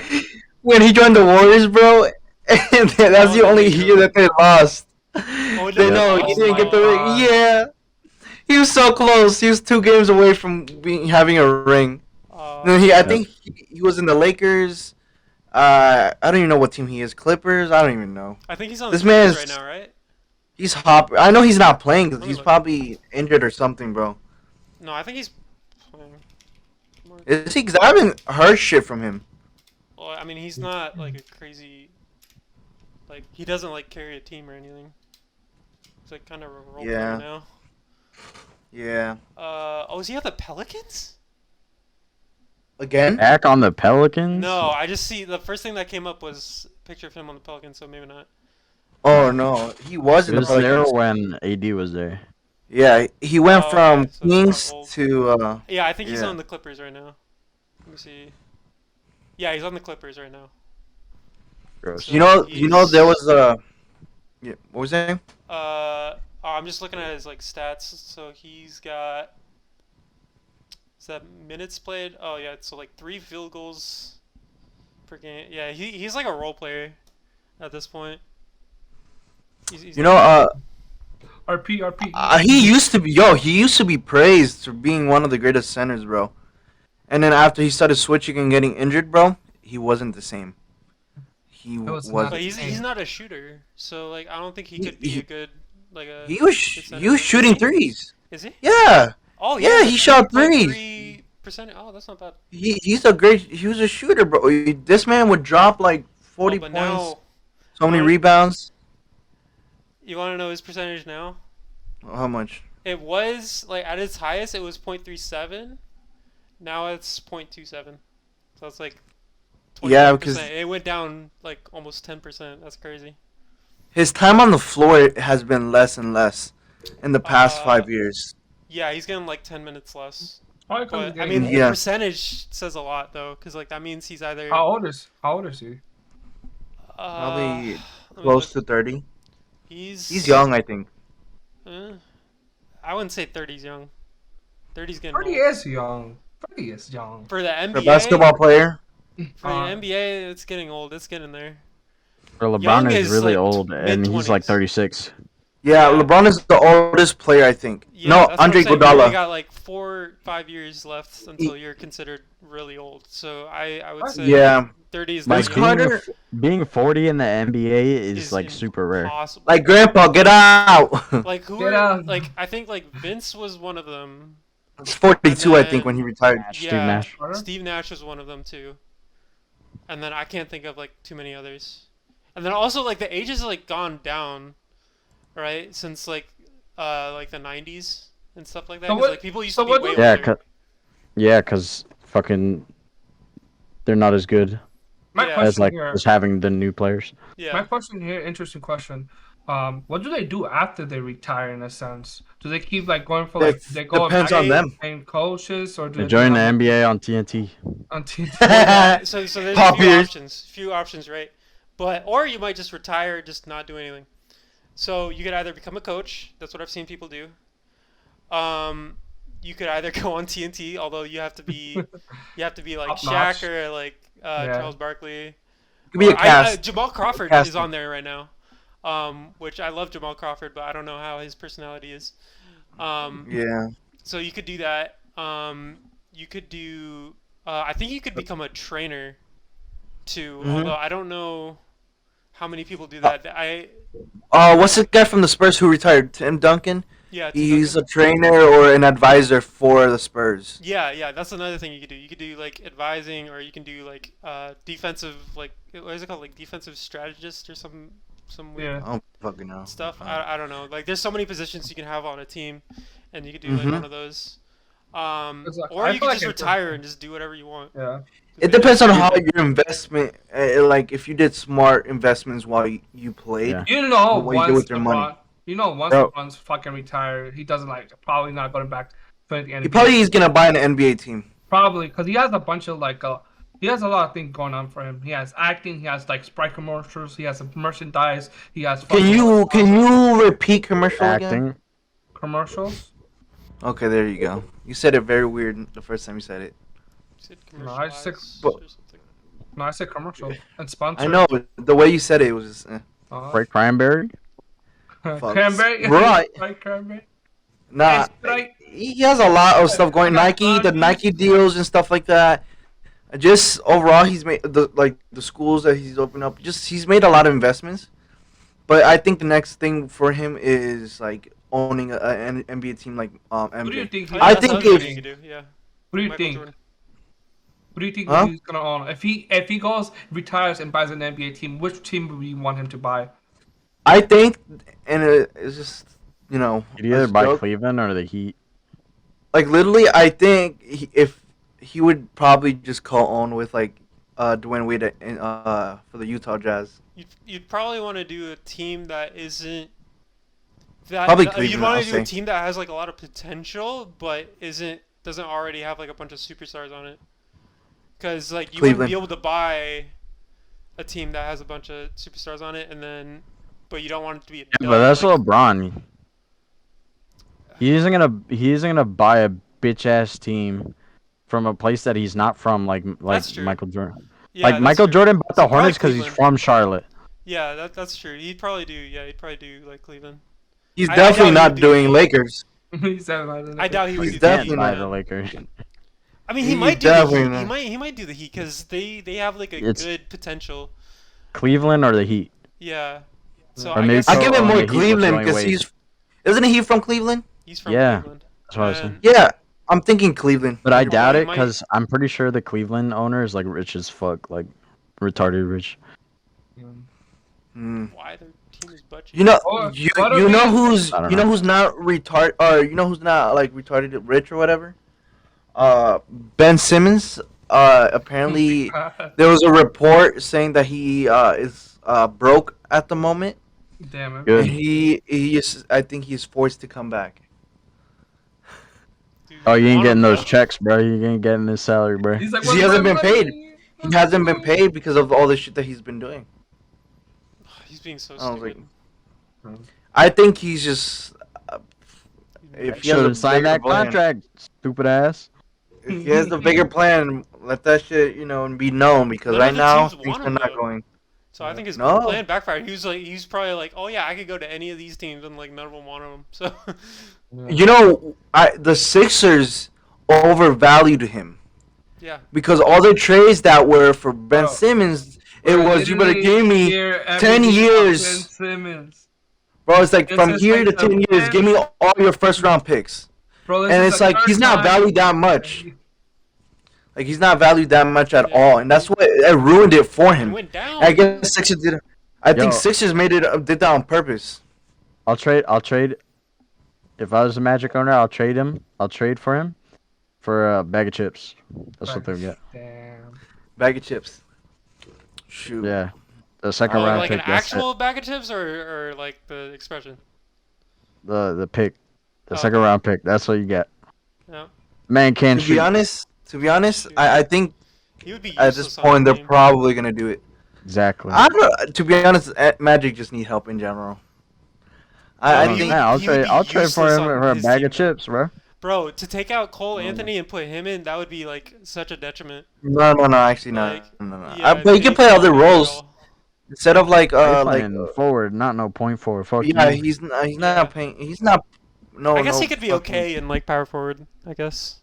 [SPEAKER 2] When he joined the Warriors, bro, and that's the
[SPEAKER 4] Oh,
[SPEAKER 2] only
[SPEAKER 4] they
[SPEAKER 2] year that they lost.
[SPEAKER 4] Oh,
[SPEAKER 2] They
[SPEAKER 4] no,
[SPEAKER 2] know
[SPEAKER 4] oh
[SPEAKER 2] he didn't
[SPEAKER 4] my
[SPEAKER 2] get the ring.
[SPEAKER 3] God.
[SPEAKER 2] Yeah, he was so close. He was 2 games away from having a ring. And I think he was in the Lakers. I don't even know what team he is. Clippers. I don't even know.
[SPEAKER 4] I think he's on
[SPEAKER 2] This
[SPEAKER 4] the Clippers
[SPEAKER 2] man's-
[SPEAKER 4] right now, right?
[SPEAKER 2] He's hop. I know he's not playing because
[SPEAKER 4] Let me
[SPEAKER 2] he's
[SPEAKER 4] look.
[SPEAKER 2] probably injured or something, bro.
[SPEAKER 4] No, I think he's playing.
[SPEAKER 2] Is he? Because I haven't heard shit from him.
[SPEAKER 4] Well, I mean, he's not like a crazy. Like he doesn't like carry a team or anything. He's like kind of a role
[SPEAKER 2] Yeah.
[SPEAKER 4] player now.
[SPEAKER 2] Yeah.
[SPEAKER 4] Oh, is he on the Pelicans?
[SPEAKER 2] Again?
[SPEAKER 1] Back on the Pelicans.
[SPEAKER 4] No, I just see the first thing that came up was a picture of him on the Pelicans, so maybe not.
[SPEAKER 2] Oh no, he was
[SPEAKER 1] He
[SPEAKER 2] in the
[SPEAKER 1] was there
[SPEAKER 2] Pelicans.
[SPEAKER 1] when AD was there.
[SPEAKER 2] Yeah, he went
[SPEAKER 4] Oh,
[SPEAKER 2] from
[SPEAKER 4] okay, so it's
[SPEAKER 2] Kings
[SPEAKER 4] not old.
[SPEAKER 2] to
[SPEAKER 4] Yeah, I think he's
[SPEAKER 2] Yeah.
[SPEAKER 4] on the Clippers right now. Let me see. Yeah, he's on the Clippers right now.
[SPEAKER 1] Gross.
[SPEAKER 4] So
[SPEAKER 2] you know
[SPEAKER 4] he's-
[SPEAKER 2] there was yeah, what was that?
[SPEAKER 4] I'm just looking at his like stats. So he's got. Is that minutes played? Oh yeah, so like 3 field goals per game. Yeah, he's like a role player at this point. He's
[SPEAKER 2] You know,
[SPEAKER 3] RP.
[SPEAKER 2] he used to be praised for being one of the greatest centers, bro. And then after he started switching and getting injured, bro, he wasn't the same. He
[SPEAKER 3] was
[SPEAKER 2] wasn't.
[SPEAKER 3] not.
[SPEAKER 4] But he's not a shooter, so like I don't think he could be a good like a.
[SPEAKER 2] He was shooting threes.
[SPEAKER 4] Is he?
[SPEAKER 2] Yeah,
[SPEAKER 4] Oh
[SPEAKER 2] Yeah, he shot threes.
[SPEAKER 4] 3%. Oh, that's not bad.
[SPEAKER 2] he was a shooter, bro. This man would drop like 40
[SPEAKER 4] Oh, but
[SPEAKER 2] points,
[SPEAKER 4] now
[SPEAKER 2] so many
[SPEAKER 4] now-
[SPEAKER 2] rebounds.
[SPEAKER 4] you want to know his percentage now?
[SPEAKER 2] How much?
[SPEAKER 4] It was like at its highest, it was 0.37. Now it's 0.27. So it's like.
[SPEAKER 2] Yeah,
[SPEAKER 4] 25%.
[SPEAKER 2] because
[SPEAKER 4] it went down like almost 10%. That's crazy.
[SPEAKER 2] his time on the floor has been less and less in the past
[SPEAKER 4] Uh,
[SPEAKER 2] 5 years.
[SPEAKER 4] Yeah, he's getting like 10 minutes less.
[SPEAKER 3] Probably 'cause he's
[SPEAKER 4] But I
[SPEAKER 3] getting
[SPEAKER 4] mean,
[SPEAKER 3] old.
[SPEAKER 2] Yeah.
[SPEAKER 4] the percentage says a lot though, because like that means he's either.
[SPEAKER 3] How old is he?
[SPEAKER 2] Probably
[SPEAKER 4] Let me
[SPEAKER 2] close
[SPEAKER 4] look.
[SPEAKER 2] to 30.
[SPEAKER 4] He's
[SPEAKER 2] He's young, I think.
[SPEAKER 4] I wouldn't say 30's young. 30's getting
[SPEAKER 3] Freddie
[SPEAKER 4] old.
[SPEAKER 3] is young. Freddie is young.
[SPEAKER 4] For the
[SPEAKER 2] For a
[SPEAKER 4] NBA,
[SPEAKER 2] basketball player.
[SPEAKER 4] for the NBA, it's getting old. It's getting there.
[SPEAKER 1] Or LeBron
[SPEAKER 4] Young
[SPEAKER 1] is
[SPEAKER 4] is
[SPEAKER 1] really
[SPEAKER 4] like
[SPEAKER 1] old, and he's like
[SPEAKER 4] mid-20s.
[SPEAKER 1] 36.
[SPEAKER 2] Yeah,
[SPEAKER 4] Yeah.
[SPEAKER 2] LeBron is the oldest player, I think.
[SPEAKER 4] Yeah,
[SPEAKER 2] No,
[SPEAKER 4] that's
[SPEAKER 2] Andre
[SPEAKER 4] what I'm saying. You only
[SPEAKER 2] Iguodala.
[SPEAKER 4] got like 4-5 years left until you're considered really old. So I would say
[SPEAKER 2] Yeah.
[SPEAKER 4] 30 is
[SPEAKER 2] Like
[SPEAKER 4] not
[SPEAKER 1] Like
[SPEAKER 4] young.
[SPEAKER 2] Carter-
[SPEAKER 1] being 40 in the NBA is
[SPEAKER 4] Is
[SPEAKER 1] like super rare.
[SPEAKER 4] impossible.
[SPEAKER 2] Like, Grandpa, get out.
[SPEAKER 4] Like who
[SPEAKER 3] Get
[SPEAKER 4] are
[SPEAKER 3] out.
[SPEAKER 4] like I think like Vince was one of them.
[SPEAKER 2] It's 42, I
[SPEAKER 4] And
[SPEAKER 2] think,
[SPEAKER 4] then-
[SPEAKER 2] when he retired.
[SPEAKER 1] Steve
[SPEAKER 4] Yeah,
[SPEAKER 1] Nash.
[SPEAKER 4] Steve Nash was one of them too. And then I can't think of like too many others. And then also like the age has like gone down, right? Since like the 90s and stuff like that.
[SPEAKER 3] So
[SPEAKER 4] 'Cause,
[SPEAKER 3] what-
[SPEAKER 4] like people used
[SPEAKER 3] so
[SPEAKER 4] to be
[SPEAKER 3] what
[SPEAKER 4] way
[SPEAKER 3] do-
[SPEAKER 1] Yeah,
[SPEAKER 4] older.
[SPEAKER 1] cause fucking they're not as good
[SPEAKER 3] My
[SPEAKER 4] Yeah.
[SPEAKER 1] as
[SPEAKER 3] question
[SPEAKER 1] like
[SPEAKER 3] here.
[SPEAKER 1] just having the new players.
[SPEAKER 3] My
[SPEAKER 4] Yeah.
[SPEAKER 3] question here. Interesting question. What do they do after they retire? In a sense, do they keep like going for like?
[SPEAKER 2] It
[SPEAKER 3] They go
[SPEAKER 2] depends on them.
[SPEAKER 3] and coaches, or do
[SPEAKER 1] They
[SPEAKER 3] they
[SPEAKER 1] join
[SPEAKER 3] do
[SPEAKER 1] the
[SPEAKER 3] like-
[SPEAKER 1] NBA on TNT.
[SPEAKER 3] on TV?
[SPEAKER 4] So there's
[SPEAKER 2] Pop
[SPEAKER 4] a few
[SPEAKER 2] ears.
[SPEAKER 4] options, right? But or you might just retire, just not do anything. So you could either become a coach. That's what I've seen people do. You could either go on TNT, although you have to be like
[SPEAKER 3] Top
[SPEAKER 4] Shaq
[SPEAKER 3] notch.
[SPEAKER 4] or like
[SPEAKER 3] Yeah.
[SPEAKER 4] Charles Barkley.
[SPEAKER 2] Could be a
[SPEAKER 4] Or
[SPEAKER 2] cast.
[SPEAKER 4] Jamal Crawford
[SPEAKER 2] Cast.
[SPEAKER 4] is on there right now, which I love Jamal Crawford, but I don't know how his personality is.
[SPEAKER 2] Yeah.
[SPEAKER 4] So you could do that. You could do. I think you could become a trainer, too.
[SPEAKER 2] Mhm.
[SPEAKER 4] Although I don't know how many people do that.
[SPEAKER 2] What's the guy from the Spurs who retired? Tim Duncan?
[SPEAKER 4] Yeah. Tim
[SPEAKER 2] He's
[SPEAKER 4] Duncan.
[SPEAKER 2] a trainer or an advisor for the Spurs.
[SPEAKER 4] Yeah. That's another thing you could do. You could do like advising, or you can do like defensive, like what is it called, like defensive strategist or some weird
[SPEAKER 3] Yeah.
[SPEAKER 2] I don't fucking know.
[SPEAKER 4] stuff. I don't know. Like there's so many positions you can have on a team, and you could do like
[SPEAKER 2] Mhm.
[SPEAKER 4] one of those.
[SPEAKER 3] like-
[SPEAKER 4] Or
[SPEAKER 3] I
[SPEAKER 4] you
[SPEAKER 3] feel
[SPEAKER 4] could
[SPEAKER 3] like
[SPEAKER 4] just
[SPEAKER 3] it's-
[SPEAKER 4] retire and just do whatever you want.
[SPEAKER 3] Yeah.
[SPEAKER 2] It depends on how your investment, like if you did smart investments while you played.
[SPEAKER 1] Yeah.
[SPEAKER 3] You know,
[SPEAKER 2] What you do
[SPEAKER 3] once
[SPEAKER 2] with your money.
[SPEAKER 3] LeBron, once
[SPEAKER 1] Bro.
[SPEAKER 3] LeBron's fucking retired, he doesn't like probably not going back to the NBA.
[SPEAKER 2] He probably is gonna buy an NBA team.
[SPEAKER 3] Probably because he has a bunch of like he has a lot of things going on for him. He has acting, he has like Sprite commercials, he has merchandise, he has
[SPEAKER 2] Can you repeat commercial again?
[SPEAKER 1] Acting.
[SPEAKER 3] commercials.
[SPEAKER 2] Okay, there you go. You said it very weird the first time you said it.
[SPEAKER 4] You said
[SPEAKER 3] No, I just said-
[SPEAKER 4] commercialize
[SPEAKER 2] but-
[SPEAKER 4] or something.
[SPEAKER 3] No, I said commercial and sponsor.
[SPEAKER 2] I know the way you said it was just.
[SPEAKER 1] Frank Cranberry.
[SPEAKER 3] Cranberry.
[SPEAKER 2] Right.
[SPEAKER 3] Right, cranberry.
[SPEAKER 2] Nah,
[SPEAKER 3] Right.
[SPEAKER 2] he has a lot of stuff going. Nike, the Nike deals and stuff like that. Just overall, he's made the schools that he's opened up. Just he's made a lot of investments. But I think the next thing for him is like owning an NBA team like MJ.
[SPEAKER 3] Who do you think?
[SPEAKER 2] I
[SPEAKER 4] that's
[SPEAKER 2] think
[SPEAKER 4] another
[SPEAKER 2] if-
[SPEAKER 4] thing you could do, yeah.
[SPEAKER 3] Who do you
[SPEAKER 4] Michael
[SPEAKER 3] think?
[SPEAKER 4] Jordan.
[SPEAKER 3] Who do you think
[SPEAKER 2] Huh?
[SPEAKER 3] he's gonna own? If he goes, retires, and buys an NBA team, which team would you want him to buy?
[SPEAKER 2] I think, and it's just
[SPEAKER 1] You'd either
[SPEAKER 2] as a
[SPEAKER 1] buy
[SPEAKER 2] joke,
[SPEAKER 1] Cleveland or the Heat.
[SPEAKER 2] like literally, I think if he would probably just co-own with like Dwayne Wade for the Utah Jazz.
[SPEAKER 4] You'd probably want to do a team that isn't that.
[SPEAKER 2] Probably
[SPEAKER 4] You'd
[SPEAKER 2] Cleveland,
[SPEAKER 4] want
[SPEAKER 2] I'll
[SPEAKER 4] to do a
[SPEAKER 2] say.
[SPEAKER 4] team that has like a lot of potential, but doesn't already have like a bunch of superstars on it. Because like you wouldn't
[SPEAKER 2] Cleveland.
[SPEAKER 4] be able to buy a team that has a bunch of superstars on it, but you don't want it to be a
[SPEAKER 1] Yeah,
[SPEAKER 4] dud,
[SPEAKER 1] but that's
[SPEAKER 4] like,
[SPEAKER 1] LeBron. He isn't gonna buy a bitch ass team from a place that he's not from, like
[SPEAKER 4] That's true.
[SPEAKER 1] Michael Jordan.
[SPEAKER 4] yeah,
[SPEAKER 1] Like
[SPEAKER 4] that's
[SPEAKER 1] Michael
[SPEAKER 4] true.
[SPEAKER 1] Jordan bought
[SPEAKER 4] So
[SPEAKER 1] the
[SPEAKER 4] probably
[SPEAKER 1] Hornets because he's
[SPEAKER 4] Cleveland.
[SPEAKER 1] from Charlotte.
[SPEAKER 4] Yeah, that's true. He'd probably do. Yeah, he'd probably do like Cleveland.
[SPEAKER 2] He's
[SPEAKER 4] I
[SPEAKER 2] definitely
[SPEAKER 4] doubt
[SPEAKER 2] not
[SPEAKER 4] he'd do
[SPEAKER 2] doing
[SPEAKER 4] it.
[SPEAKER 2] Lakers.
[SPEAKER 3] He said, I don't know.
[SPEAKER 4] I doubt he would
[SPEAKER 2] He's
[SPEAKER 4] do the
[SPEAKER 2] definitely
[SPEAKER 4] Heat.
[SPEAKER 1] Buy
[SPEAKER 2] not.
[SPEAKER 1] the Lakers.
[SPEAKER 4] I mean, he
[SPEAKER 2] He's
[SPEAKER 4] might do the
[SPEAKER 2] definitely
[SPEAKER 4] Heat.
[SPEAKER 2] not.
[SPEAKER 4] He might do the Heat because they have like a
[SPEAKER 1] It's-
[SPEAKER 4] good potential.
[SPEAKER 1] Cleveland or the Heat.
[SPEAKER 4] Yeah. So
[SPEAKER 1] Or
[SPEAKER 4] I
[SPEAKER 1] maybe
[SPEAKER 4] guess
[SPEAKER 2] I give him
[SPEAKER 1] on
[SPEAKER 2] more
[SPEAKER 1] the Heat with
[SPEAKER 2] Cleveland
[SPEAKER 1] Dwayne
[SPEAKER 2] because
[SPEAKER 1] Wade.
[SPEAKER 2] isn't he from Cleveland?
[SPEAKER 4] he's from
[SPEAKER 1] Yeah.
[SPEAKER 4] Cleveland.
[SPEAKER 1] That's what I was saying.
[SPEAKER 4] And-
[SPEAKER 2] Yeah, I'm thinking Cleveland.
[SPEAKER 1] But I
[SPEAKER 4] You're
[SPEAKER 1] doubt
[SPEAKER 4] right,
[SPEAKER 1] it
[SPEAKER 4] might-
[SPEAKER 1] because I'm pretty sure the Cleveland owner is like rich as fuck, like retarded rich.
[SPEAKER 2] Mm.
[SPEAKER 4] Why their team is butt cheeks?
[SPEAKER 2] You know,
[SPEAKER 3] Or-
[SPEAKER 2] you,
[SPEAKER 3] what
[SPEAKER 2] you
[SPEAKER 3] are
[SPEAKER 2] know
[SPEAKER 3] we-
[SPEAKER 2] who's
[SPEAKER 1] I don't
[SPEAKER 2] you know
[SPEAKER 1] know.
[SPEAKER 2] who's not retard or you know who's not like retarded rich or whatever. Ben Simmons. Apparently there was a report saying that he is broke at the moment,
[SPEAKER 3] Damn it.
[SPEAKER 1] Good.
[SPEAKER 2] and he is. I think he's forced to come back.
[SPEAKER 4] Dude,
[SPEAKER 1] Oh, you ain't
[SPEAKER 4] want
[SPEAKER 1] getting
[SPEAKER 4] him,
[SPEAKER 1] those
[SPEAKER 4] bro.
[SPEAKER 1] checks, bro. You ain't getting this salary, bro.
[SPEAKER 3] He's like,
[SPEAKER 2] He
[SPEAKER 3] "Where's
[SPEAKER 2] hasn't
[SPEAKER 3] my
[SPEAKER 2] been paid.
[SPEAKER 3] money?
[SPEAKER 2] He hasn't been paid because of all the shit that he's been doing.
[SPEAKER 4] He's He's being so
[SPEAKER 2] I was like,
[SPEAKER 4] stupid.
[SPEAKER 2] I think he's just. If he has
[SPEAKER 1] Should
[SPEAKER 2] a
[SPEAKER 1] have signed
[SPEAKER 2] bigger
[SPEAKER 1] that
[SPEAKER 2] plan,
[SPEAKER 1] contract, stupid ass.
[SPEAKER 2] if he has the bigger plan, let that shit, and be known. Because
[SPEAKER 4] None
[SPEAKER 2] right
[SPEAKER 4] of the
[SPEAKER 2] now,
[SPEAKER 4] teams
[SPEAKER 2] things
[SPEAKER 4] want
[SPEAKER 2] are
[SPEAKER 4] him
[SPEAKER 2] not
[SPEAKER 4] though.
[SPEAKER 2] going.
[SPEAKER 4] So I think his
[SPEAKER 2] No.
[SPEAKER 4] plan backfired. He's probably like, oh yeah, I could go to any of these teams, and like none of them wanted him. So
[SPEAKER 2] The Sixers overvalued him
[SPEAKER 4] yeah,
[SPEAKER 2] because all the trades that were for Ben
[SPEAKER 3] Bro,
[SPEAKER 2] Simmons, it
[SPEAKER 3] We're
[SPEAKER 2] was you better
[SPEAKER 3] literally
[SPEAKER 2] give me
[SPEAKER 3] here
[SPEAKER 2] 10
[SPEAKER 3] everything about Ben
[SPEAKER 2] years,
[SPEAKER 3] Simmons.
[SPEAKER 2] bro. It's like
[SPEAKER 3] This
[SPEAKER 2] from
[SPEAKER 3] is
[SPEAKER 2] here
[SPEAKER 3] like
[SPEAKER 2] to
[SPEAKER 3] the
[SPEAKER 2] 10 years, give me
[SPEAKER 3] fifth-
[SPEAKER 2] all your first round picks,
[SPEAKER 3] Bro, this
[SPEAKER 2] and
[SPEAKER 3] is
[SPEAKER 2] it's
[SPEAKER 3] the
[SPEAKER 2] like
[SPEAKER 3] third
[SPEAKER 2] he's not
[SPEAKER 3] time-
[SPEAKER 2] valued that much. Like he's not valued that much at
[SPEAKER 4] Yeah.
[SPEAKER 2] all, and that's what it ruined it for
[SPEAKER 4] it
[SPEAKER 2] him.
[SPEAKER 4] went down.
[SPEAKER 2] I guess Sixers did. I think
[SPEAKER 1] Yo.
[SPEAKER 2] Sixers did that on purpose.
[SPEAKER 1] I'll trade. If I was a Magic owner, I'll trade him. I'll trade for him for a bag of chips. That's what they'll get.
[SPEAKER 3] Damn.
[SPEAKER 2] Bag of chips. Shoot.
[SPEAKER 1] Yeah, the second
[SPEAKER 2] Oh,
[SPEAKER 1] round
[SPEAKER 4] like an
[SPEAKER 1] pick. That's it.
[SPEAKER 4] actual bag of chips or like the expression.
[SPEAKER 1] The pick, the
[SPEAKER 4] Oh,
[SPEAKER 1] second
[SPEAKER 4] okay.
[SPEAKER 1] round pick. That's what you get.
[SPEAKER 4] Yeah.
[SPEAKER 1] Man can't
[SPEAKER 2] To
[SPEAKER 1] shoot.
[SPEAKER 2] be honest, I think
[SPEAKER 4] He would be
[SPEAKER 2] at
[SPEAKER 4] useless
[SPEAKER 2] this
[SPEAKER 4] on
[SPEAKER 2] point
[SPEAKER 4] the
[SPEAKER 2] they're
[SPEAKER 4] team.
[SPEAKER 2] probably gonna do it.
[SPEAKER 1] Exactly.
[SPEAKER 2] To be honest, Magic just need help in general. I
[SPEAKER 4] He
[SPEAKER 2] think
[SPEAKER 4] would-
[SPEAKER 1] I'll
[SPEAKER 4] he would be
[SPEAKER 1] trade for
[SPEAKER 4] useless
[SPEAKER 1] him
[SPEAKER 4] on
[SPEAKER 1] for a
[SPEAKER 4] his
[SPEAKER 1] bag
[SPEAKER 4] team,
[SPEAKER 1] of chips, bro.
[SPEAKER 4] Bro, to take out Cole Anthony and put him in, that would be like such a detriment.
[SPEAKER 2] no, actually no,
[SPEAKER 4] Like,
[SPEAKER 2] no.
[SPEAKER 4] Yeah,
[SPEAKER 2] But he can play
[SPEAKER 4] it's
[SPEAKER 2] other
[SPEAKER 4] not good at
[SPEAKER 2] roles
[SPEAKER 4] all.
[SPEAKER 2] instead of like
[SPEAKER 1] He's playing forward, not no point forward. Fuck
[SPEAKER 2] yeah,
[SPEAKER 1] you.
[SPEAKER 2] he's
[SPEAKER 4] Yeah.
[SPEAKER 2] not paying. He's not. No,
[SPEAKER 4] I guess
[SPEAKER 2] no
[SPEAKER 4] he could be
[SPEAKER 2] fucking-
[SPEAKER 4] okay in like power forward. I guess.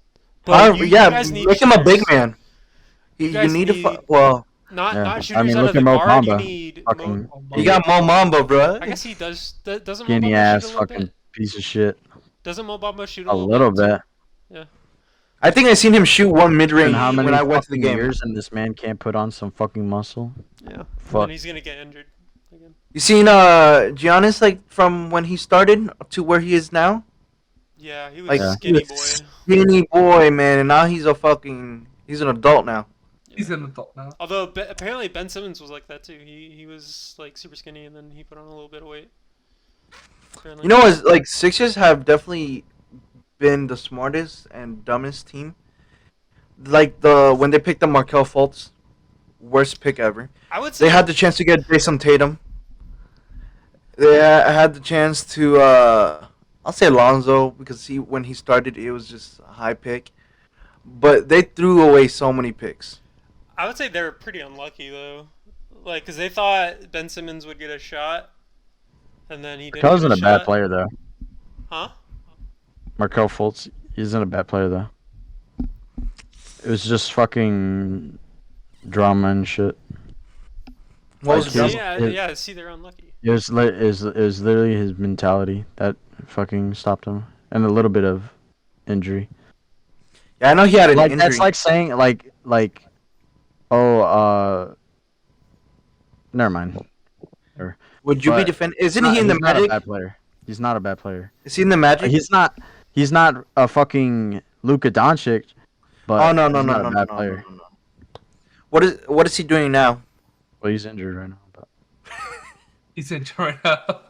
[SPEAKER 4] You
[SPEAKER 2] Yeah,
[SPEAKER 4] guys need
[SPEAKER 2] make him a big
[SPEAKER 4] shooters.
[SPEAKER 2] man. You
[SPEAKER 4] guys
[SPEAKER 2] need to.
[SPEAKER 4] need-
[SPEAKER 2] Well,
[SPEAKER 4] Not
[SPEAKER 1] Yeah.
[SPEAKER 4] not
[SPEAKER 1] I
[SPEAKER 4] shooters
[SPEAKER 1] mean,
[SPEAKER 4] out
[SPEAKER 1] look
[SPEAKER 4] of the
[SPEAKER 1] at Mo
[SPEAKER 4] guard. You
[SPEAKER 1] Bamba.
[SPEAKER 4] need
[SPEAKER 1] Fucking
[SPEAKER 2] you got Mo Mamba, bro.
[SPEAKER 4] I guess he does. Doesn't Mo
[SPEAKER 1] skinny
[SPEAKER 4] Bamba
[SPEAKER 1] ass
[SPEAKER 4] shoot a little
[SPEAKER 1] fucking
[SPEAKER 4] bit?
[SPEAKER 1] piece of shit.
[SPEAKER 4] Doesn't Mo Bamba shoot
[SPEAKER 1] A little
[SPEAKER 4] too?
[SPEAKER 1] bit.
[SPEAKER 2] I think I seen him shoot one mid range
[SPEAKER 1] And how many
[SPEAKER 2] when I went to the
[SPEAKER 1] fucking
[SPEAKER 2] game.
[SPEAKER 1] years and this man can't put on some fucking muscle?
[SPEAKER 4] Yeah. And
[SPEAKER 1] Fuck.
[SPEAKER 4] then he's gonna get injured again.
[SPEAKER 2] You seen Giannis like from when he started to where he is now?
[SPEAKER 4] Yeah, he was
[SPEAKER 2] Like
[SPEAKER 4] skinny
[SPEAKER 2] he
[SPEAKER 4] boy.
[SPEAKER 2] was skinny boy, man, and now he's an adult now.
[SPEAKER 3] He's an adult now.
[SPEAKER 4] Although apparently Ben Simmons was like that too. He was like super skinny and then he put on a little bit of weight. Apparently.
[SPEAKER 2] You know what? Like Sixers have definitely been the smartest and dumbest team. Like when they picked up Markel Fultz, worst pick ever.
[SPEAKER 4] I would say
[SPEAKER 2] They had the chance to get Jason Tatum. They had the chance to I'll say Lonzo because when he started it was just a high pick, but they threw away so many picks.
[SPEAKER 4] I would say they were pretty unlucky though, like because they thought Ben Simmons would get a shot, and then he didn't.
[SPEAKER 1] Markel
[SPEAKER 4] get
[SPEAKER 1] isn't a bad
[SPEAKER 4] shot.
[SPEAKER 1] player though.
[SPEAKER 4] Huh?
[SPEAKER 1] Markel Fultz isn't a bad player though. It was just fucking drama and shit.
[SPEAKER 2] What
[SPEAKER 1] Like,
[SPEAKER 2] was
[SPEAKER 1] he was-
[SPEAKER 2] the
[SPEAKER 4] Yeah. See, they're unlucky.
[SPEAKER 1] It was literally his mentality that fucking stopped him, and a little bit of injury.
[SPEAKER 2] Yeah, I know he had an injury.
[SPEAKER 1] That's like saying never mind.
[SPEAKER 2] Would you be
[SPEAKER 1] but
[SPEAKER 2] defending? Isn't he in the
[SPEAKER 1] He's not a
[SPEAKER 2] Magic?
[SPEAKER 1] bad player. He's not a bad player.
[SPEAKER 2] Is he in the Magic?
[SPEAKER 1] He's not a fucking Luka Doncic, but
[SPEAKER 2] Oh no
[SPEAKER 1] he's not a bad
[SPEAKER 2] no.
[SPEAKER 1] player.
[SPEAKER 2] What is he doing now?
[SPEAKER 1] Well, he's injured right now, but
[SPEAKER 3] He's in right now.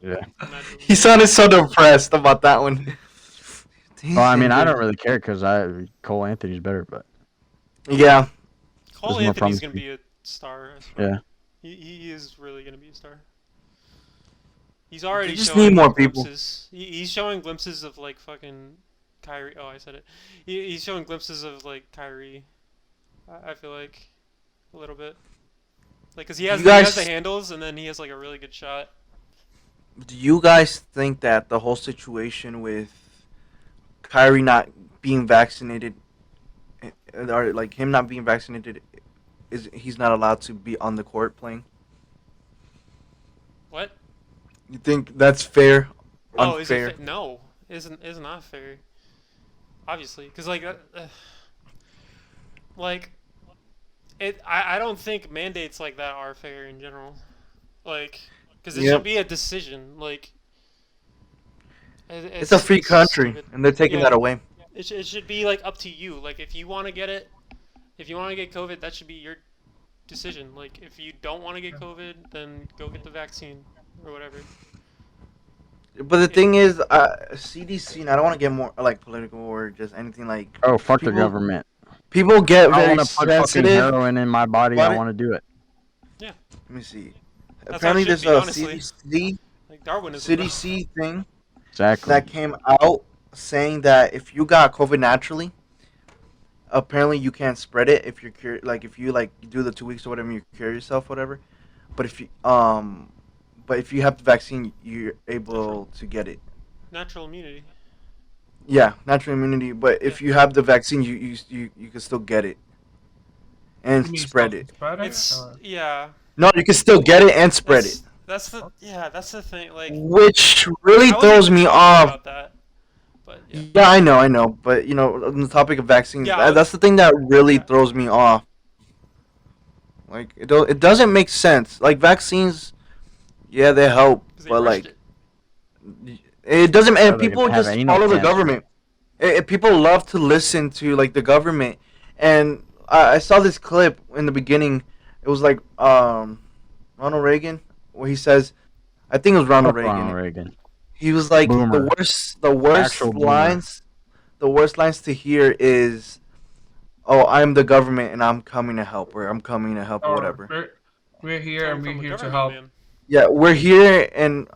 [SPEAKER 1] yeah.
[SPEAKER 4] Imagine.
[SPEAKER 2] He sounded so depressed about that one.
[SPEAKER 1] Well, I mean, I don't really care because Cole Anthony's better, but
[SPEAKER 2] Yeah,
[SPEAKER 4] Cole
[SPEAKER 1] There's more
[SPEAKER 4] Anthony's gonna
[SPEAKER 1] promising.
[SPEAKER 4] be a star. I swear.
[SPEAKER 1] yeah.
[SPEAKER 4] He is really gonna be a star. He's already
[SPEAKER 2] They just
[SPEAKER 4] showing
[SPEAKER 2] need more people.
[SPEAKER 4] glimpses. He's showing glimpses of like fucking Kyrie. Oh, I said it. He's showing glimpses of like Kyrie. I feel like a little bit. Like, cause he has the handles and then he has like a really good shot.
[SPEAKER 2] do you guys think that the whole situation with Kyrie not being vaccinated, or like him not being vaccinated, is he's not allowed to be on the court playing?
[SPEAKER 4] What?
[SPEAKER 2] You think that's fair?
[SPEAKER 4] Oh, is
[SPEAKER 2] Unfair?
[SPEAKER 4] it no, isn't not fair. Obviously, because like I don't think mandates like that are fair in general. Like, because it
[SPEAKER 2] Yep.
[SPEAKER 4] should be a decision. Like,
[SPEAKER 2] It's a free country,
[SPEAKER 4] stupid.
[SPEAKER 2] and they're taking
[SPEAKER 4] Yeah.
[SPEAKER 2] that away.
[SPEAKER 4] It should be like up to you. Like, if you want to get it, if you want to get COVID, that should be your decision. Like, if you don't want to get COVID, then go get the vaccine or whatever.
[SPEAKER 2] But the thing is, CDC, and I don't want to get more like political or just anything like.
[SPEAKER 1] Oh, fuck the
[SPEAKER 2] People-
[SPEAKER 1] government.
[SPEAKER 2] People get
[SPEAKER 1] I
[SPEAKER 2] very
[SPEAKER 1] want to put fucking
[SPEAKER 2] sensitive.
[SPEAKER 1] heroin in my body.
[SPEAKER 2] What?
[SPEAKER 1] I want to do it.
[SPEAKER 2] Let me see.
[SPEAKER 4] That's how it
[SPEAKER 2] Apparently,
[SPEAKER 4] should
[SPEAKER 2] there's
[SPEAKER 4] be,
[SPEAKER 2] a
[SPEAKER 4] honestly. Like Darwinism. Though.
[SPEAKER 2] CDC thing
[SPEAKER 1] Exactly.
[SPEAKER 2] that came out saying that if you got COVID naturally, apparently you can't spread it if you're like if you like do the 2 weeks or whatever, you cure yourself, whatever. But if you have the vaccine, you're able to get it.
[SPEAKER 4] Natural immunity.
[SPEAKER 2] Yeah, natural immunity. But
[SPEAKER 4] Yeah.
[SPEAKER 2] if you have the vaccine, you can still get it and
[SPEAKER 3] You mean
[SPEAKER 2] spread it.
[SPEAKER 3] spread it?
[SPEAKER 4] It's
[SPEAKER 3] Or...
[SPEAKER 4] yeah.
[SPEAKER 2] No, you can still get it and spread it,
[SPEAKER 4] That's the thing. Like
[SPEAKER 2] which really
[SPEAKER 4] I wasn't
[SPEAKER 2] throws
[SPEAKER 4] even
[SPEAKER 2] me
[SPEAKER 4] talking
[SPEAKER 2] off.
[SPEAKER 4] about that, but yeah.
[SPEAKER 2] Yeah, I know. But on the topic of vaccines,
[SPEAKER 4] Yeah,
[SPEAKER 2] that's the thing that really
[SPEAKER 4] yeah.
[SPEAKER 2] throws me off. Like it doesn't make sense. Like vaccines, yeah, they help,
[SPEAKER 4] 'Cause they
[SPEAKER 2] but
[SPEAKER 4] rushed
[SPEAKER 2] like
[SPEAKER 4] it.
[SPEAKER 2] it doesn't.
[SPEAKER 1] So
[SPEAKER 2] And
[SPEAKER 1] they
[SPEAKER 2] people
[SPEAKER 1] can have
[SPEAKER 2] just
[SPEAKER 1] anal
[SPEAKER 2] follow the
[SPEAKER 1] cancer.
[SPEAKER 2] government. People love to listen to like the government. And I saw this clip in the beginning. It was like Ronald Reagan, where he says, I think it was Ronald
[SPEAKER 1] Fuck
[SPEAKER 2] Reagan.
[SPEAKER 1] Ronald Reagan.
[SPEAKER 2] He was like
[SPEAKER 1] Boomer.
[SPEAKER 2] the worst
[SPEAKER 1] Actual boomer.
[SPEAKER 2] lines. The worst lines to hear is, "Oh, I'm the government and I'm coming to help," or "I'm coming to help," or whatever.
[SPEAKER 3] We're here and
[SPEAKER 4] Coming
[SPEAKER 3] we're
[SPEAKER 4] from a
[SPEAKER 3] here to
[SPEAKER 4] government
[SPEAKER 3] help.
[SPEAKER 4] man.
[SPEAKER 2] Yeah, we're here and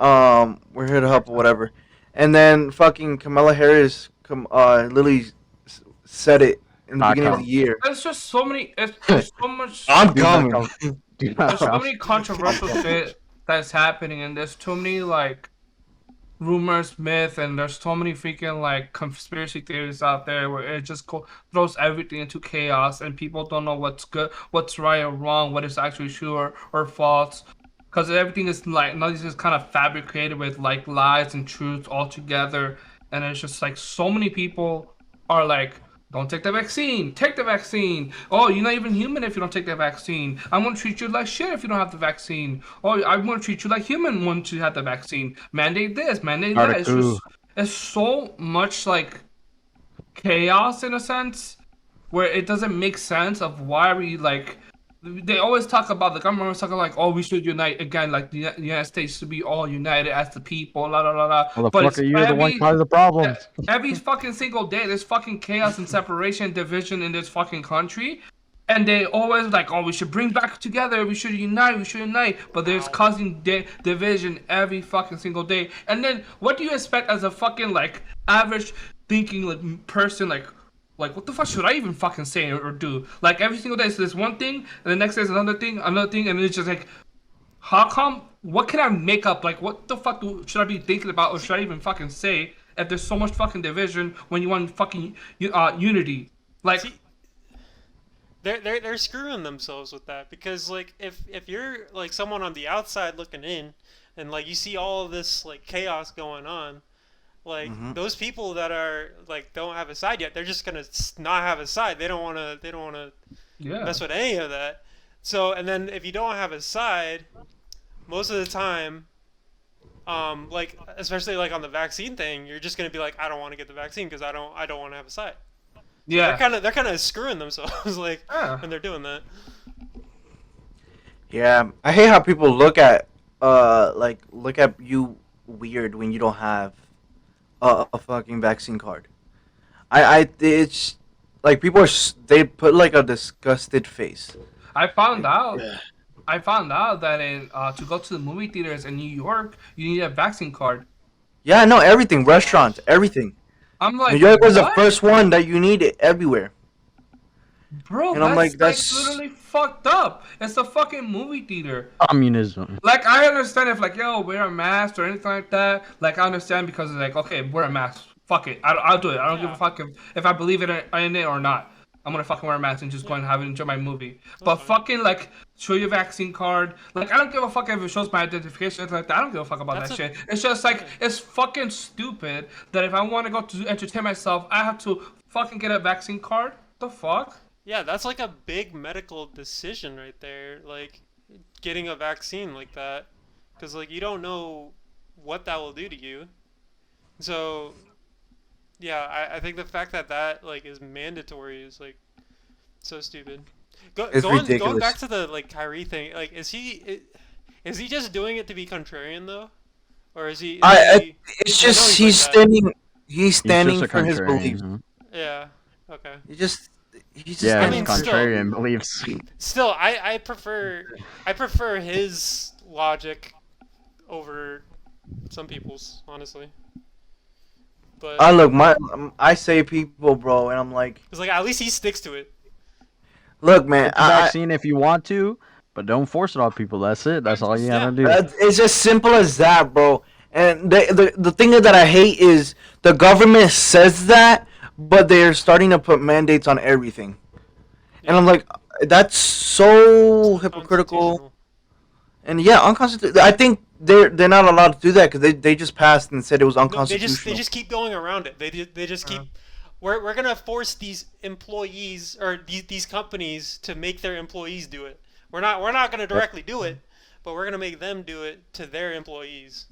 [SPEAKER 2] we're here to help or whatever. And then fucking Kamala Harris literally said it in the
[SPEAKER 1] Not
[SPEAKER 2] beginning of
[SPEAKER 1] come.
[SPEAKER 2] the year.
[SPEAKER 3] There's just so many. There's so much.
[SPEAKER 2] I'm
[SPEAKER 1] Do not
[SPEAKER 2] coming.
[SPEAKER 1] come. Do not
[SPEAKER 3] There's so
[SPEAKER 1] come.
[SPEAKER 3] many controversial shit that's happening, and there's too many like rumors, myth, and there's so many freaking like conspiracy theories out there where it just throws everything into chaos, and people don't know what's good, what's right or wrong, what is actually true or false, because everything is like none of this is kind of fabricated with like lies and truths all together, and it's just like so many people are like. Don't take the vaccine. Take the vaccine. Oh, you're not even human if you don't take the vaccine. I'm gonna treat you like shit if you don't have the vaccine. Oh, I'm gonna treat you like human once you have the vaccine. Mandate this, mandate that. It's so much like chaos in a sense, where it doesn't make sense of why we like. They always talk about the government always talking like, oh, we should unite again, like the United States should be all united as the people, la la la la. But it's
[SPEAKER 1] Motherfucker, you're the one causing the problems.
[SPEAKER 3] every fucking single day, there's fucking chaos and separation, division in this fucking country, and they always like, oh, we should bring back together, we should unite, but there's causing division every fucking single day. And then what do you expect as a fucking like average thinking like person like what the fuck should I even fucking say or do? Like every single day, so there's one thing, and the next day is another thing, and it's just like, how come? What can I make up? Like, what the fuck should I be thinking about, or should I even fucking say if there's so much fucking division when you want fucking unity? Like,
[SPEAKER 4] See, they're screwing themselves with that because like if you're like someone on the outside looking in, and like you see all of this like chaos going on. Like those people that are like don't have a side yet, they're just gonna not have a side. They don't wanna
[SPEAKER 3] yeah,
[SPEAKER 4] mess with any of that. So and then if you don't have a side, most of the time, like especially like on the vaccine thing, you're just gonna be like, I don't want to get the vaccine because I don't want to have a side.
[SPEAKER 3] yeah,
[SPEAKER 4] They're kind of screwing themselves like
[SPEAKER 3] yeah.
[SPEAKER 4] when they're doing that.
[SPEAKER 2] Yeah, I hate how people look at you weird when you don't have a fucking vaccine card. It's like people they put like a disgusted face.
[SPEAKER 3] I found out. I found out that in to go to the movie theaters in New York, you need a vaccine card.
[SPEAKER 2] Yeah, no, everything, restaurants, everything.
[SPEAKER 3] I'm like,
[SPEAKER 2] New York was the
[SPEAKER 3] what?
[SPEAKER 2] first one that you need it everywhere.
[SPEAKER 3] Bro,
[SPEAKER 2] And I'm
[SPEAKER 3] that's,
[SPEAKER 2] like,
[SPEAKER 3] like
[SPEAKER 2] that's-
[SPEAKER 3] literally fucked up. It's a fucking movie theater.
[SPEAKER 1] Communism.
[SPEAKER 3] Like, I understand if, like, yo, wear a mask or anything like that. Like, I understand because it's like, okay, wear a mask. Fuck it. I'll do it. I don't give a fuck if I believe in it or not. I'm gonna fucking wear a mask and just go and have it enjoy my movie. But fucking, like, show your vaccine card. Like, I don't give a fuck if it shows my identification or anything like that. I don't give a fuck about that shit. It's just, like, it's fucking stupid that if I want to go to entertain myself, I have to fucking get a vaccine card. The fuck?
[SPEAKER 4] Yeah, that's like a big medical decision right there. Like getting a vaccine like that, because like you don't know what that will do to you. So yeah, I think the fact that like is mandatory is like so stupid.
[SPEAKER 2] It's ridiculous.
[SPEAKER 4] Going back to the like Kyrie thing, like is he just doing it to be contrarian though, or is he?
[SPEAKER 2] It's
[SPEAKER 4] I know
[SPEAKER 2] just
[SPEAKER 4] he's like that.
[SPEAKER 2] he's standing
[SPEAKER 1] just a
[SPEAKER 2] for his
[SPEAKER 1] contrarian,
[SPEAKER 2] beliefs.
[SPEAKER 1] huh?
[SPEAKER 4] Yeah. Okay.
[SPEAKER 2] He's just
[SPEAKER 1] Yeah,
[SPEAKER 4] I
[SPEAKER 2] standing
[SPEAKER 4] mean,
[SPEAKER 1] it's
[SPEAKER 2] for
[SPEAKER 4] still-
[SPEAKER 1] contrarian beliefs.
[SPEAKER 4] Still, I prefer his logic over some people's, honestly. But
[SPEAKER 2] Look, I say people, bro, and I'm like,
[SPEAKER 4] it's like at least he sticks to it.
[SPEAKER 2] look, man,
[SPEAKER 1] Get the vaccine if you want to, but don't force it on people. That's it. That's all you gotta do.
[SPEAKER 2] it's as simple as that, bro. And the thing that I hate is the government says that, but they're starting to put mandates on everything. And I'm like, that's so hypocritical. And yeah, unconstitutional. I think they're not allowed to do that because they just passed and said it was
[SPEAKER 4] No,
[SPEAKER 2] unconstitutional.
[SPEAKER 4] they just keep going around it. They just keep. We're gonna force these employees or these companies to make their employees do it. We're not gonna directly do it, but we're gonna make them do it to their employees.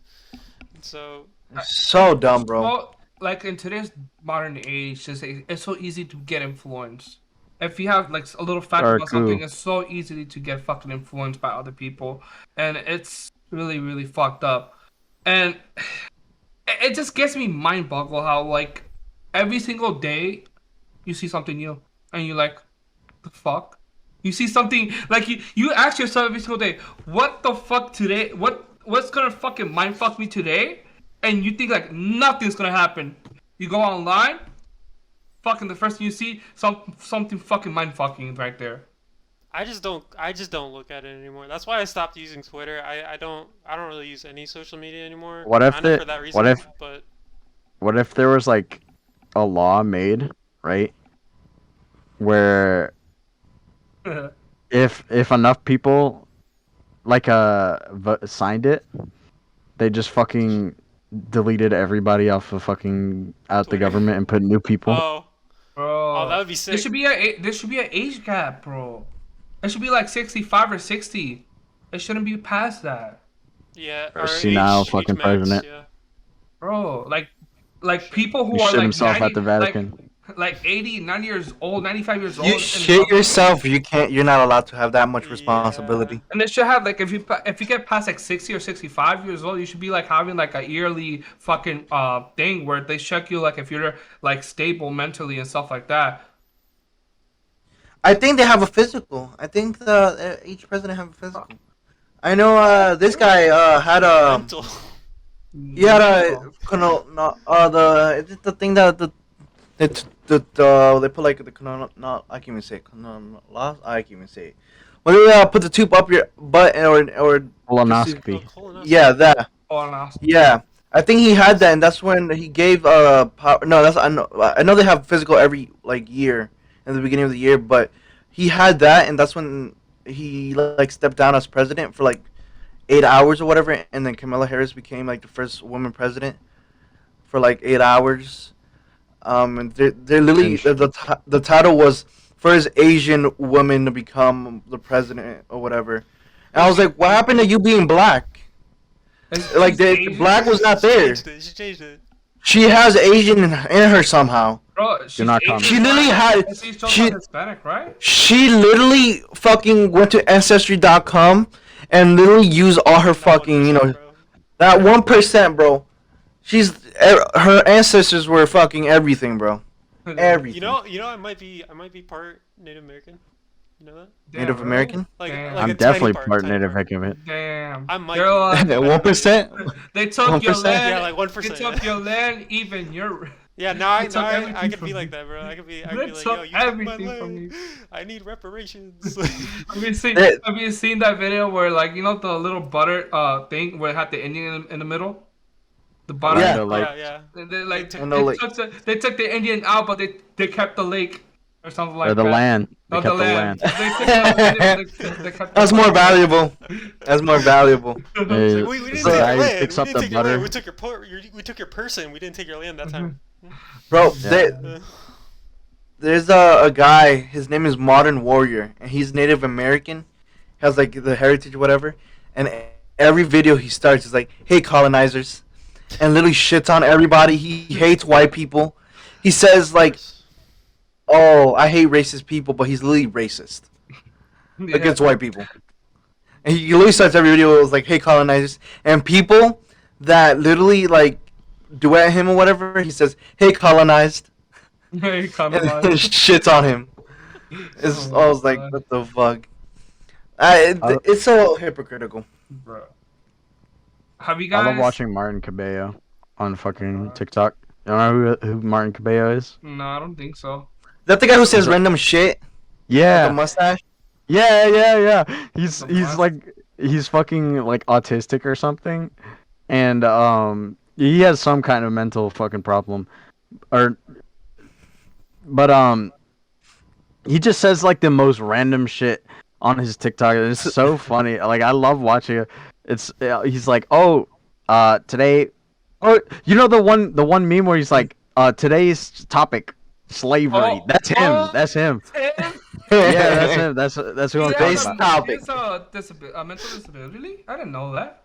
[SPEAKER 4] So
[SPEAKER 2] So dumb, bro.
[SPEAKER 3] Well, like in today's modern age, it's so easy to get influenced. If you have like a little fact
[SPEAKER 1] Or
[SPEAKER 3] about something,
[SPEAKER 1] coup.
[SPEAKER 3] it's so easy to get fucking influenced by other people, and it's really, really fucked up. And it just gets me mind boggle how like every single day you see something new, and you're like, the fuck? You see something like you ask yourself every single day, what the fuck today? What's gonna fucking mind fuck me today? And you think like nothing's gonna happen. You go online, fucking the first thing you see, something fucking mind fucking right there.
[SPEAKER 4] I just don't look at it anymore. That's why I stopped using Twitter. I don't really use any social media anymore.
[SPEAKER 1] What if
[SPEAKER 4] Kinda
[SPEAKER 1] the-
[SPEAKER 4] for that reason,
[SPEAKER 1] what if-
[SPEAKER 4] but
[SPEAKER 1] What if there was like a law made, right? Where if enough people like signed it, they just fucking deleted everybody off of fucking out the
[SPEAKER 4] Twitter.
[SPEAKER 1] government and put new people.
[SPEAKER 3] Bro,
[SPEAKER 4] that would be sick.
[SPEAKER 3] There should be an age gap, bro. It should be like 65 or 60. It shouldn't be past that,
[SPEAKER 4] Yeah,
[SPEAKER 1] Or senile fucking president.
[SPEAKER 4] Yeah.
[SPEAKER 3] bro. Like people who
[SPEAKER 1] He
[SPEAKER 3] are
[SPEAKER 1] shit
[SPEAKER 3] like
[SPEAKER 1] himself
[SPEAKER 3] 90,
[SPEAKER 1] at the Vatican.
[SPEAKER 3] like 80, 90 years old, 95 years old.
[SPEAKER 2] You
[SPEAKER 3] and
[SPEAKER 2] shit
[SPEAKER 3] above.
[SPEAKER 2] yourself. You're not allowed to have that much
[SPEAKER 4] Yeah.
[SPEAKER 2] responsibility.
[SPEAKER 3] And they should have like if you get past like 60 or 65 years old, you should be like having like a yearly fucking thing where they check you like if you're like stable mentally and stuff like that.
[SPEAKER 2] I think they have a physical. I think each president have a physical. I know this guy had a
[SPEAKER 4] Mental.
[SPEAKER 2] he had a is it the thing that they put like the not I can't even say I can't even say it. When they put the tube up your butt or
[SPEAKER 1] Colonoscopy.
[SPEAKER 2] yeah, that.
[SPEAKER 3] Oh, no.
[SPEAKER 2] Yeah, I think he had that, and that's when he gave power. No, that's I know they have physical every like year in the beginning of the year, but he had that, and that's when he like stepped down as president for like 8 hours or whatever, and then Kamala Harris became like the first woman president for like 8 hours. And they're literally the title was first Asian woman to become the president or whatever. And I was like, what happened to you being black? Like the black was not there.
[SPEAKER 4] She changed it.
[SPEAKER 2] She has Asian in her somehow.
[SPEAKER 3] Bro, she's
[SPEAKER 1] not
[SPEAKER 3] Asian,
[SPEAKER 1] coming.
[SPEAKER 2] She literally
[SPEAKER 3] right?
[SPEAKER 2] had-
[SPEAKER 3] And she's still
[SPEAKER 2] she-
[SPEAKER 3] not Hispanic, right?
[SPEAKER 2] She literally fucking went to Ancestry.com and literally used all her fucking, you know,
[SPEAKER 4] Bro.
[SPEAKER 2] that 1%, bro. Her ancestors were fucking everything, bro. Everything.
[SPEAKER 4] You know, I might be part Native American. You know that?
[SPEAKER 3] Damn,
[SPEAKER 2] Native
[SPEAKER 3] really?
[SPEAKER 2] American?
[SPEAKER 4] Like,
[SPEAKER 3] Damn.
[SPEAKER 4] like
[SPEAKER 1] I'm
[SPEAKER 4] a
[SPEAKER 1] definitely
[SPEAKER 4] tiny
[SPEAKER 1] part
[SPEAKER 4] tiny
[SPEAKER 1] Native
[SPEAKER 4] part.
[SPEAKER 1] American.
[SPEAKER 3] Damn.
[SPEAKER 4] I might.
[SPEAKER 3] They're like,
[SPEAKER 2] 1%?
[SPEAKER 3] they took your
[SPEAKER 2] 1%?
[SPEAKER 3] land.
[SPEAKER 4] Yeah, like 1%.
[SPEAKER 3] They took your land, even your.
[SPEAKER 4] Yeah, now
[SPEAKER 3] They took
[SPEAKER 4] I
[SPEAKER 3] everything
[SPEAKER 4] could
[SPEAKER 3] from
[SPEAKER 4] be like
[SPEAKER 3] you.
[SPEAKER 4] that, bro. I could be
[SPEAKER 3] They
[SPEAKER 4] like,
[SPEAKER 3] took
[SPEAKER 4] yo, you took my
[SPEAKER 3] everything from
[SPEAKER 4] land.
[SPEAKER 3] you.
[SPEAKER 4] I need reparations.
[SPEAKER 3] Have you seen that video where like you know the little butter thing where it had the Indian in the middle? The butter.
[SPEAKER 2] Yeah.
[SPEAKER 1] Like,
[SPEAKER 4] yeah.
[SPEAKER 3] They took the Indian out, but they kept the lake or something like
[SPEAKER 1] or the
[SPEAKER 3] that.
[SPEAKER 1] land. They
[SPEAKER 3] No,
[SPEAKER 1] kept the land.
[SPEAKER 3] They took they kept
[SPEAKER 2] That's
[SPEAKER 3] the
[SPEAKER 2] more
[SPEAKER 3] land.
[SPEAKER 2] valuable. That's more valuable.
[SPEAKER 1] Hey,
[SPEAKER 4] We didn't
[SPEAKER 2] So
[SPEAKER 4] take your
[SPEAKER 1] guy
[SPEAKER 4] land.
[SPEAKER 1] picks
[SPEAKER 4] We
[SPEAKER 1] up
[SPEAKER 4] didn't
[SPEAKER 1] the
[SPEAKER 4] take your land.
[SPEAKER 1] butter.
[SPEAKER 4] We took your person. We didn't take your land that time.
[SPEAKER 2] Bro,
[SPEAKER 1] Yeah.
[SPEAKER 2] there's a guy, his name is Modern Warrior, and he's Native American, has like the heritage or whatever, and every video he starts is like, hey colonizers, and literally shits on everybody. He hates white people. He says like, oh, I hate racist people, but he's literally racist
[SPEAKER 3] Yeah.
[SPEAKER 2] against white people. And he literally starts every video with like, hey colonizers, and people that literally like duet him or whatever, he says, hey colonized.
[SPEAKER 3] Hey, come
[SPEAKER 2] And
[SPEAKER 3] on.
[SPEAKER 2] shits on him. I was like,
[SPEAKER 3] God.
[SPEAKER 2] what the fuck? It's so hypocritical.
[SPEAKER 3] Bro. Have you
[SPEAKER 1] I
[SPEAKER 3] guys?
[SPEAKER 1] love watching Martin Cabello on fucking TikTok. You know who Martin Cabello is?
[SPEAKER 3] No, I don't think so.
[SPEAKER 2] That the guy who says
[SPEAKER 1] He's a-
[SPEAKER 2] random shit with the
[SPEAKER 1] Yeah,
[SPEAKER 2] mustache?
[SPEAKER 1] yeah. He's
[SPEAKER 3] The
[SPEAKER 1] he's
[SPEAKER 3] must-
[SPEAKER 1] like he's fucking like autistic or something, and he has some kind of mental fucking problem, or but he just says like the most random shit on his TikTok. It's so funny. Like I love watching it. It's he's like, oh, today, oh, you know the one meme where he's like, today's topic, slavery.
[SPEAKER 3] Oh,
[SPEAKER 1] That's him.
[SPEAKER 3] oh,
[SPEAKER 1] That's him.
[SPEAKER 3] Him?
[SPEAKER 1] Yeah, that's him. That's who I'm
[SPEAKER 3] He
[SPEAKER 1] talking
[SPEAKER 3] has
[SPEAKER 1] about.
[SPEAKER 2] Topic.
[SPEAKER 3] a mental disability. Really? I didn't know that.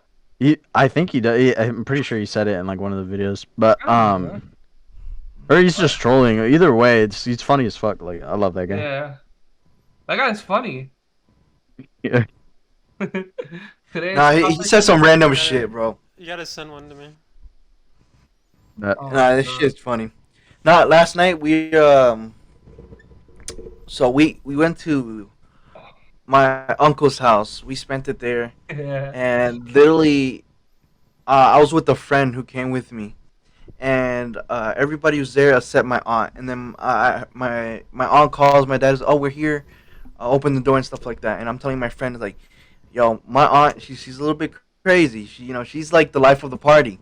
[SPEAKER 1] I think he does. I'm pretty sure he said it in like one of the videos. But
[SPEAKER 3] I didn't know
[SPEAKER 1] or he's just trolling. Either way, he's funny as fuck. Like I love that
[SPEAKER 3] that.
[SPEAKER 1] guy.
[SPEAKER 3] Yeah. That guy's funny.
[SPEAKER 1] Yeah.
[SPEAKER 3] Today's
[SPEAKER 2] Nah, he
[SPEAKER 3] topic-
[SPEAKER 2] says some random
[SPEAKER 4] Yeah.
[SPEAKER 2] shit, bro.
[SPEAKER 4] You gotta send one to me.
[SPEAKER 3] Oh,
[SPEAKER 2] Nah, this
[SPEAKER 3] God.
[SPEAKER 2] shit's funny. Nah, last night we so we went to my uncle's house. We spent it there,
[SPEAKER 3] Yeah.
[SPEAKER 2] and literally, I was with a friend who came with me, and everybody was there except my aunt. And then my aunt calls my dad. Says, "Oh, we're here. Open the door and stuff like that." And I'm telling my friend like, "Yo, my aunt, she's a little bit crazy. She's like the life of the party,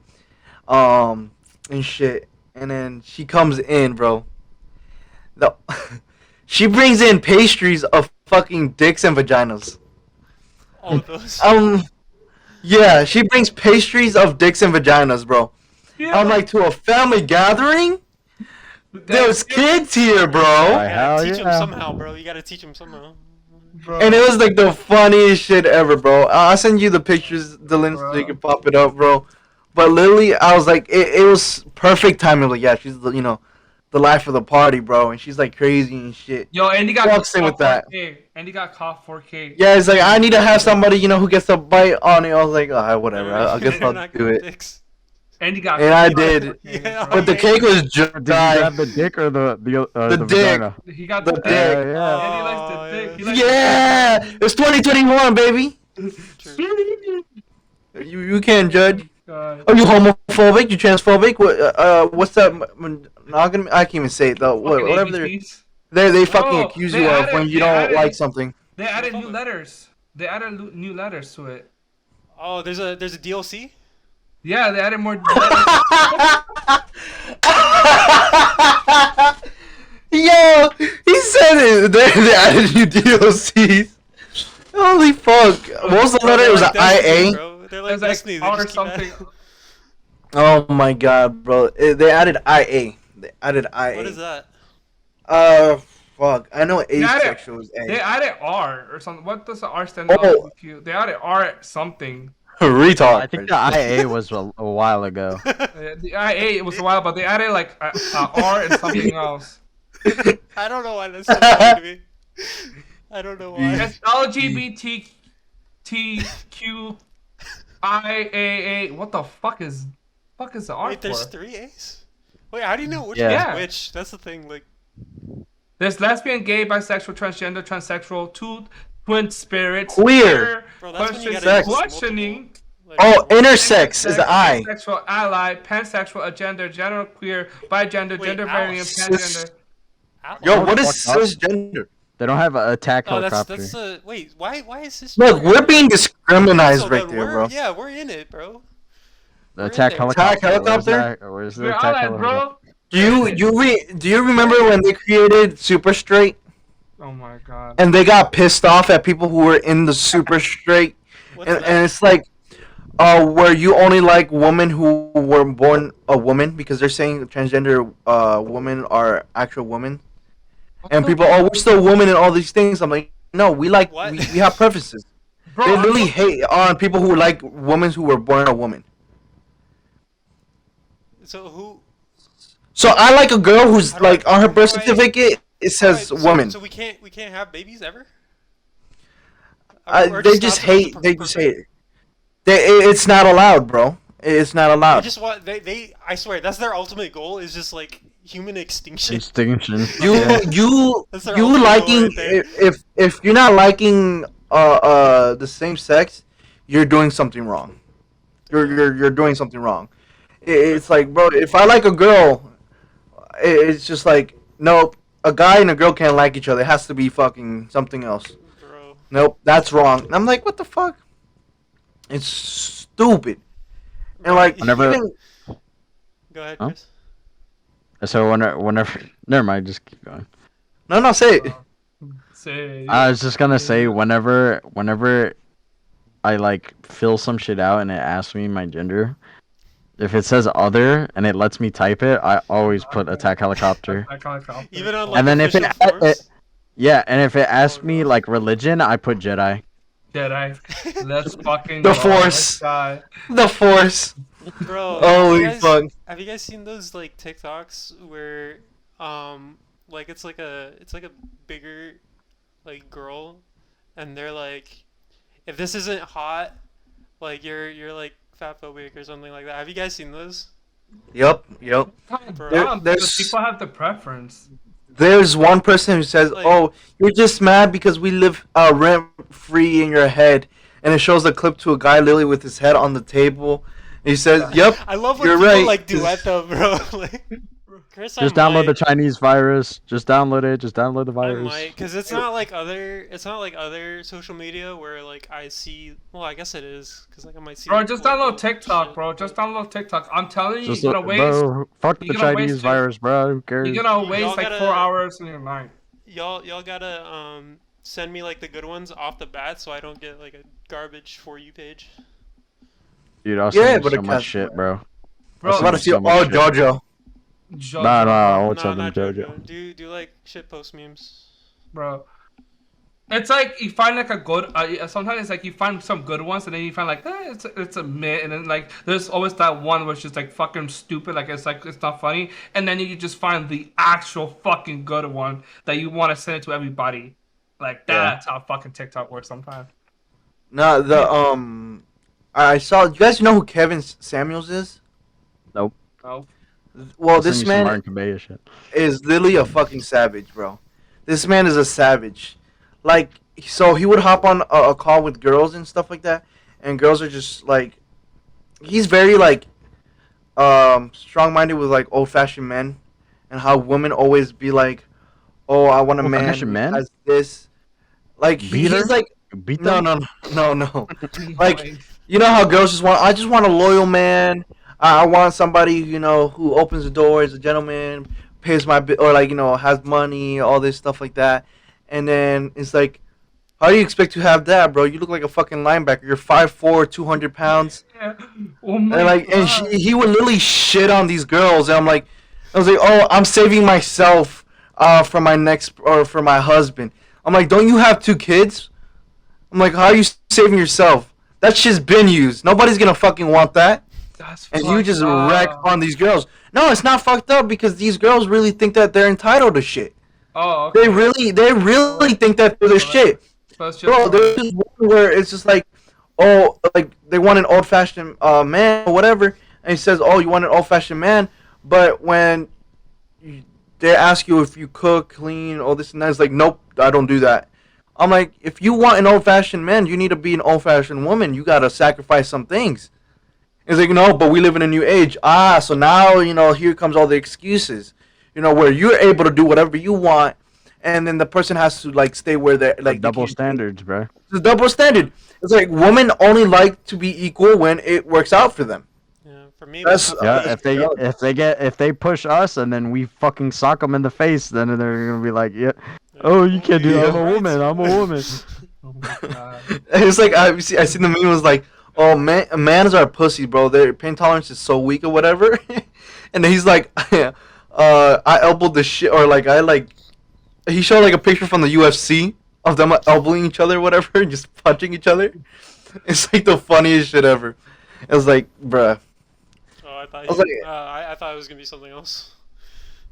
[SPEAKER 2] and shit." And then she comes in, bro. The she brings in pastries of fucking dicks and vaginas.
[SPEAKER 4] All of those.
[SPEAKER 2] Yeah, she brings pastries of dicks and vaginas, bro.
[SPEAKER 3] Yeah.
[SPEAKER 2] I'm like, to a family gathering? There's kids here, bro.
[SPEAKER 4] You
[SPEAKER 1] Hell
[SPEAKER 4] gotta teach them
[SPEAKER 1] yeah.
[SPEAKER 4] somehow, bro. You gotta teach them somehow.
[SPEAKER 3] Bro.
[SPEAKER 2] And it was like the funniest shit ever, bro. I'll send you the pictures, Dylan, so you
[SPEAKER 3] Bro.
[SPEAKER 2] can pop it up, bro. But literally, I was like, it was perfect timing. Like, yeah, she's the life of the party, bro, and she's like crazy and shit.
[SPEAKER 3] Yo, Andy got
[SPEAKER 2] Walks in with that.
[SPEAKER 3] 4K. Andy got caught 4K.
[SPEAKER 2] Yeah, it's like I need to have somebody, who gets a bite on it. I was like, whatever. I guess
[SPEAKER 4] They're
[SPEAKER 2] I'll
[SPEAKER 4] not
[SPEAKER 2] do
[SPEAKER 4] good
[SPEAKER 2] it.
[SPEAKER 4] dicks.
[SPEAKER 3] Andy got.
[SPEAKER 2] And I
[SPEAKER 3] caught
[SPEAKER 2] did.
[SPEAKER 3] 4K,
[SPEAKER 4] Yeah.
[SPEAKER 3] bro.
[SPEAKER 2] But the cake was
[SPEAKER 1] Did you
[SPEAKER 2] dry.
[SPEAKER 1] grab the dick or the
[SPEAKER 2] The dick.
[SPEAKER 1] vagina?
[SPEAKER 3] He got
[SPEAKER 2] The
[SPEAKER 3] the
[SPEAKER 2] dick.
[SPEAKER 3] dick.
[SPEAKER 1] Yeah.
[SPEAKER 3] Andy likes
[SPEAKER 4] Oh,
[SPEAKER 3] the dick. He
[SPEAKER 4] yeah.
[SPEAKER 3] likes
[SPEAKER 2] Yeah, it's 2021, baby.
[SPEAKER 4] True.
[SPEAKER 2] You can't judge.
[SPEAKER 3] God.
[SPEAKER 2] Are you homophobic? You transphobic? What's that? Monogamy? I can't even say it though.
[SPEAKER 3] Fucking
[SPEAKER 2] Whatever
[SPEAKER 3] ABCs.
[SPEAKER 2] they fucking
[SPEAKER 3] Oh,
[SPEAKER 2] accuse
[SPEAKER 3] they
[SPEAKER 2] you of
[SPEAKER 3] added-
[SPEAKER 2] when you
[SPEAKER 3] they
[SPEAKER 2] don't
[SPEAKER 3] added-
[SPEAKER 2] like something.
[SPEAKER 3] They added new
[SPEAKER 4] Homophobic.
[SPEAKER 3] letters. They added new letters to it.
[SPEAKER 4] Oh, there's a DLC.
[SPEAKER 3] Yeah, they added more.
[SPEAKER 2] Yo, he said it. They added new DLCs. Holy fuck! What was the letter? It was an
[SPEAKER 4] Destiny,
[SPEAKER 2] IA.
[SPEAKER 4] bro. They're like
[SPEAKER 3] There's like
[SPEAKER 4] Destiny. They
[SPEAKER 3] or
[SPEAKER 4] just keep
[SPEAKER 3] something.
[SPEAKER 4] adding-
[SPEAKER 2] Oh my god, bro! They added IA. They added IA.
[SPEAKER 4] What is that?
[SPEAKER 2] Fuck. I know
[SPEAKER 3] added-
[SPEAKER 2] asexual is
[SPEAKER 3] They
[SPEAKER 2] A.
[SPEAKER 3] added R or something. What does the R stand
[SPEAKER 2] Oh.
[SPEAKER 3] for? They added R something.
[SPEAKER 2] Retard.
[SPEAKER 1] I think the IA was a while ago.
[SPEAKER 3] The IA it was a while, but they added like a R and something else.
[SPEAKER 4] I don't know why that's so funny to me. I don't know why.
[SPEAKER 3] It's LGBTQIAA. What the fuck is the R
[SPEAKER 4] Wait, there's
[SPEAKER 3] for?
[SPEAKER 4] 3 A's? Wait, how do you know which
[SPEAKER 1] Yeah.
[SPEAKER 4] one's which? That's the thing. Like,
[SPEAKER 3] There's lesbian, gay, bisexual, transgender, transsexual, two twin spirits.
[SPEAKER 2] Queer.
[SPEAKER 4] bro, that's when you
[SPEAKER 2] Sex.
[SPEAKER 4] gotta use
[SPEAKER 3] Questioning.
[SPEAKER 4] multiple,
[SPEAKER 2] Oh, intersex is the I.
[SPEAKER 3] Sexual, ally, pansexual, agender, general queer, bigender,
[SPEAKER 4] Wait,
[SPEAKER 3] gender
[SPEAKER 4] ow,
[SPEAKER 3] variant,
[SPEAKER 2] cis-
[SPEAKER 3] transgender.
[SPEAKER 4] Ow.
[SPEAKER 2] Yo,
[SPEAKER 1] Oh,
[SPEAKER 2] what is
[SPEAKER 1] fuck up.
[SPEAKER 2] cisgender?
[SPEAKER 1] They don't have a attack
[SPEAKER 4] Oh,
[SPEAKER 1] helicopter.
[SPEAKER 4] that's wait, why is this?
[SPEAKER 2] Look, we're being discriminized
[SPEAKER 4] So
[SPEAKER 2] right
[SPEAKER 4] then
[SPEAKER 2] there,
[SPEAKER 4] we're-
[SPEAKER 2] bro.
[SPEAKER 4] Yeah, we're in it, bro.
[SPEAKER 1] The
[SPEAKER 4] we're in
[SPEAKER 1] attack
[SPEAKER 4] there.
[SPEAKER 1] helicopter.
[SPEAKER 2] Attack helicopter?
[SPEAKER 1] Where's the
[SPEAKER 3] We're
[SPEAKER 1] attack
[SPEAKER 3] allies,
[SPEAKER 1] helicopter?
[SPEAKER 3] bro.
[SPEAKER 2] Do you remember when they created Super Straight
[SPEAKER 3] Oh my god.
[SPEAKER 2] and they got pissed off at people who were in the Super Straight
[SPEAKER 4] What's
[SPEAKER 2] and
[SPEAKER 4] that?
[SPEAKER 2] it's like where you only like women who were born a woman because they're saying transgender women are actual women and people we're still women and all these things. I'm like, no, we like
[SPEAKER 4] What?
[SPEAKER 2] we have preferences.
[SPEAKER 3] Bro,
[SPEAKER 2] They
[SPEAKER 3] I'm
[SPEAKER 2] really
[SPEAKER 3] so-
[SPEAKER 2] hate on people who like women who were born a woman.
[SPEAKER 4] So who?
[SPEAKER 2] So I like a girl who's
[SPEAKER 4] How do I-
[SPEAKER 2] like on her birth
[SPEAKER 4] how do I-
[SPEAKER 2] certificate it says
[SPEAKER 4] Alright,
[SPEAKER 2] woman.
[SPEAKER 4] So we can't have babies ever.
[SPEAKER 2] They just hate. They just hate it. It's not allowed, bro. It's not
[SPEAKER 4] They
[SPEAKER 2] allowed.
[SPEAKER 4] just want they. I swear that's their ultimate goal is just like human extinction.
[SPEAKER 1] Extinction.
[SPEAKER 2] You
[SPEAKER 1] Yeah.
[SPEAKER 4] That's their
[SPEAKER 2] you
[SPEAKER 4] ultimate goal
[SPEAKER 2] liking
[SPEAKER 4] right there.
[SPEAKER 2] if you're not liking the same sex, you're doing something wrong. You're doing something wrong. It's like, bro, if I like a girl, it's just like, nope, a guy and a girl can't like each other. It has to be fucking something else.
[SPEAKER 4] Bro.
[SPEAKER 2] Nope, that's wrong. And I'm like, what the fuck? It's stupid. And like,
[SPEAKER 1] Whenever-
[SPEAKER 2] even,
[SPEAKER 4] Go ahead,
[SPEAKER 1] Huh?
[SPEAKER 4] Chris.
[SPEAKER 1] So whenever, never mind, just keep going.
[SPEAKER 2] no, say it.
[SPEAKER 3] Say,
[SPEAKER 1] I was just gonna say whenever I like fill some shit out and it asks me my gender, if it says other and it lets me type it, I always put attack helicopter.
[SPEAKER 4] Even on like
[SPEAKER 1] And then if
[SPEAKER 4] official
[SPEAKER 1] it,
[SPEAKER 4] forms?
[SPEAKER 1] yeah, and if it asks me like religion, I put Jedi.
[SPEAKER 3] Jedi. Let's fucking
[SPEAKER 2] The
[SPEAKER 3] go.
[SPEAKER 2] Force.
[SPEAKER 3] Let's die.
[SPEAKER 2] The Force.
[SPEAKER 4] Bro,
[SPEAKER 2] Holy
[SPEAKER 4] have you guys,
[SPEAKER 2] fuck.
[SPEAKER 4] have you guys seen those like TikToks where like it's like a bigger like girl and they're like, if this isn't hot, like you're like fat phobic or something like that. Have you guys seen those?
[SPEAKER 2] Yep.
[SPEAKER 3] Calm
[SPEAKER 4] Bro.
[SPEAKER 3] down, because
[SPEAKER 2] There's-
[SPEAKER 3] people have the preference.
[SPEAKER 2] There's one person who says,
[SPEAKER 4] Like-
[SPEAKER 2] "Oh, you're just mad because we live rent free in your head," and it shows a clip to a guy literally with his head on the table. He says, "Yep,
[SPEAKER 4] I love when
[SPEAKER 2] you're
[SPEAKER 4] people
[SPEAKER 2] right."
[SPEAKER 4] like duet though, bro. Like, Chris,
[SPEAKER 1] Just
[SPEAKER 4] I
[SPEAKER 1] download the
[SPEAKER 4] might,
[SPEAKER 1] Chinese virus. Just download it. Just download the
[SPEAKER 4] I
[SPEAKER 1] virus.
[SPEAKER 4] might, cause it's not like other social media where like I see. Well, I guess it is, cause like I might see.
[SPEAKER 3] Bro,
[SPEAKER 4] like,
[SPEAKER 3] just
[SPEAKER 4] political
[SPEAKER 3] download TikTok,
[SPEAKER 4] shit.
[SPEAKER 3] bro. Just download TikTok. I'm telling you,
[SPEAKER 1] Just
[SPEAKER 3] you're gonna waste.
[SPEAKER 1] bro, fuck the
[SPEAKER 3] you're gonna
[SPEAKER 1] Chinese
[SPEAKER 3] waste
[SPEAKER 1] virus, bro. Who cares?
[SPEAKER 3] You're gonna
[SPEAKER 4] Y'all
[SPEAKER 3] waste like
[SPEAKER 4] gotta-
[SPEAKER 3] 4 hours in your night.
[SPEAKER 4] Y'all gotta send me like the good ones off the bat, so I don't get like a garbage for you page.
[SPEAKER 1] Dude, I'll
[SPEAKER 2] Yeah,
[SPEAKER 1] send you
[SPEAKER 2] but
[SPEAKER 1] so
[SPEAKER 2] it
[SPEAKER 1] much
[SPEAKER 2] can't-
[SPEAKER 1] shit, bro.
[SPEAKER 3] Bro,
[SPEAKER 2] I want to see
[SPEAKER 1] so
[SPEAKER 2] all
[SPEAKER 1] much shit.
[SPEAKER 2] JoJo.
[SPEAKER 3] Jojo,
[SPEAKER 1] Nah, I
[SPEAKER 3] bro.
[SPEAKER 1] won't
[SPEAKER 4] No,
[SPEAKER 1] send them
[SPEAKER 4] not
[SPEAKER 1] JoJo.
[SPEAKER 4] JoJo. Do like shit post memes.
[SPEAKER 3] Bro. It's like you find like a good. Sometimes it's like you find some good ones, and then you find like it's a mid, and then like there's always that one which is like fucking stupid, like it's not funny, and then you just find the actual fucking good one that you want to send it to everybody. Like that's how fucking TikTok works sometimes.
[SPEAKER 2] No, I saw. You guys know who Kevin Samuels is?
[SPEAKER 3] No.
[SPEAKER 2] Well,
[SPEAKER 1] I'll send
[SPEAKER 2] this
[SPEAKER 1] you some
[SPEAKER 2] man
[SPEAKER 1] Martin Cabella shit.
[SPEAKER 2] is literally a fucking savage, bro. This man is a savage. Like, so he would hop on a call with girls and stuff like that, and girls are just like, he's very like, strong-minded with like old-fashioned men, and how women always be like, oh, I want a man
[SPEAKER 1] Old-fashioned
[SPEAKER 2] who
[SPEAKER 1] men?
[SPEAKER 2] has this. Like
[SPEAKER 1] Beater?
[SPEAKER 2] he's like,
[SPEAKER 1] Beat
[SPEAKER 2] no,
[SPEAKER 1] them?
[SPEAKER 2] no. Like, you know how girls just want, I just want a loyal man. I want somebody, you know, who opens the door, is a gentleman, pays my bill, or like, you know, has money, all this stuff like that. And then it's like, how do you expect to have that, bro? You look like a fucking linebacker. You're 5'4", 200 pounds.
[SPEAKER 3] Yeah. Oh my
[SPEAKER 2] And like, and
[SPEAKER 3] God.
[SPEAKER 2] he would literally shit on these girls. And I'm like, I was like, oh, I'm saving myself for my next, or for my husband. I'm like, don't you have 2 kids? I'm like, how are you saving yourself? That shit's been used. Nobody's gonna fucking want that.
[SPEAKER 3] That's
[SPEAKER 2] And you just
[SPEAKER 3] fucked up.
[SPEAKER 2] wreck on these girls. No, it's not fucked up because these girls really think that they're entitled to shit.
[SPEAKER 3] Oh, okay.
[SPEAKER 2] They really think that they're the shit.
[SPEAKER 3] So it's just
[SPEAKER 2] Bro, there's this one where it's just like, oh, like they want an old-fashioned man or whatever, and he says, oh, you want an old-fashioned man, but when they ask you if you cook, clean, all this and that, it's like, nope, I don't do that. I'm like, if you want an old-fashioned man, you need to be an old-fashioned woman. You gotta sacrifice some things. It's like, no, but we live in a new age. So now, you know, here comes all the excuses. You know, where you're able to do whatever you want, and then the person has to like stay where they're like
[SPEAKER 1] Double standards, bro.
[SPEAKER 2] It's a double standard. It's like women only like to be equal when it works out for them.
[SPEAKER 4] Yeah, for me.
[SPEAKER 2] That's-
[SPEAKER 4] that's-
[SPEAKER 1] Yeah, if they push us and then we fucking sock them in the face, then they're gonna be like, yeah, oh, you can't do that. I'm a woman. I'm a woman.
[SPEAKER 3] Oh my God.
[SPEAKER 2] It's like I seen the meme was like, oh mans are pussies, bro. Their pain tolerance is so weak or whatever. And then he's like, I elbowed the shit, or like he showed like a picture from the UFC of them elbowing each other or whatever, just punching each other. It's like the funniest shit ever. It was like, bruh.
[SPEAKER 4] Oh, I thought
[SPEAKER 2] was
[SPEAKER 4] you,
[SPEAKER 2] like-
[SPEAKER 4] I thought it was gonna be something else.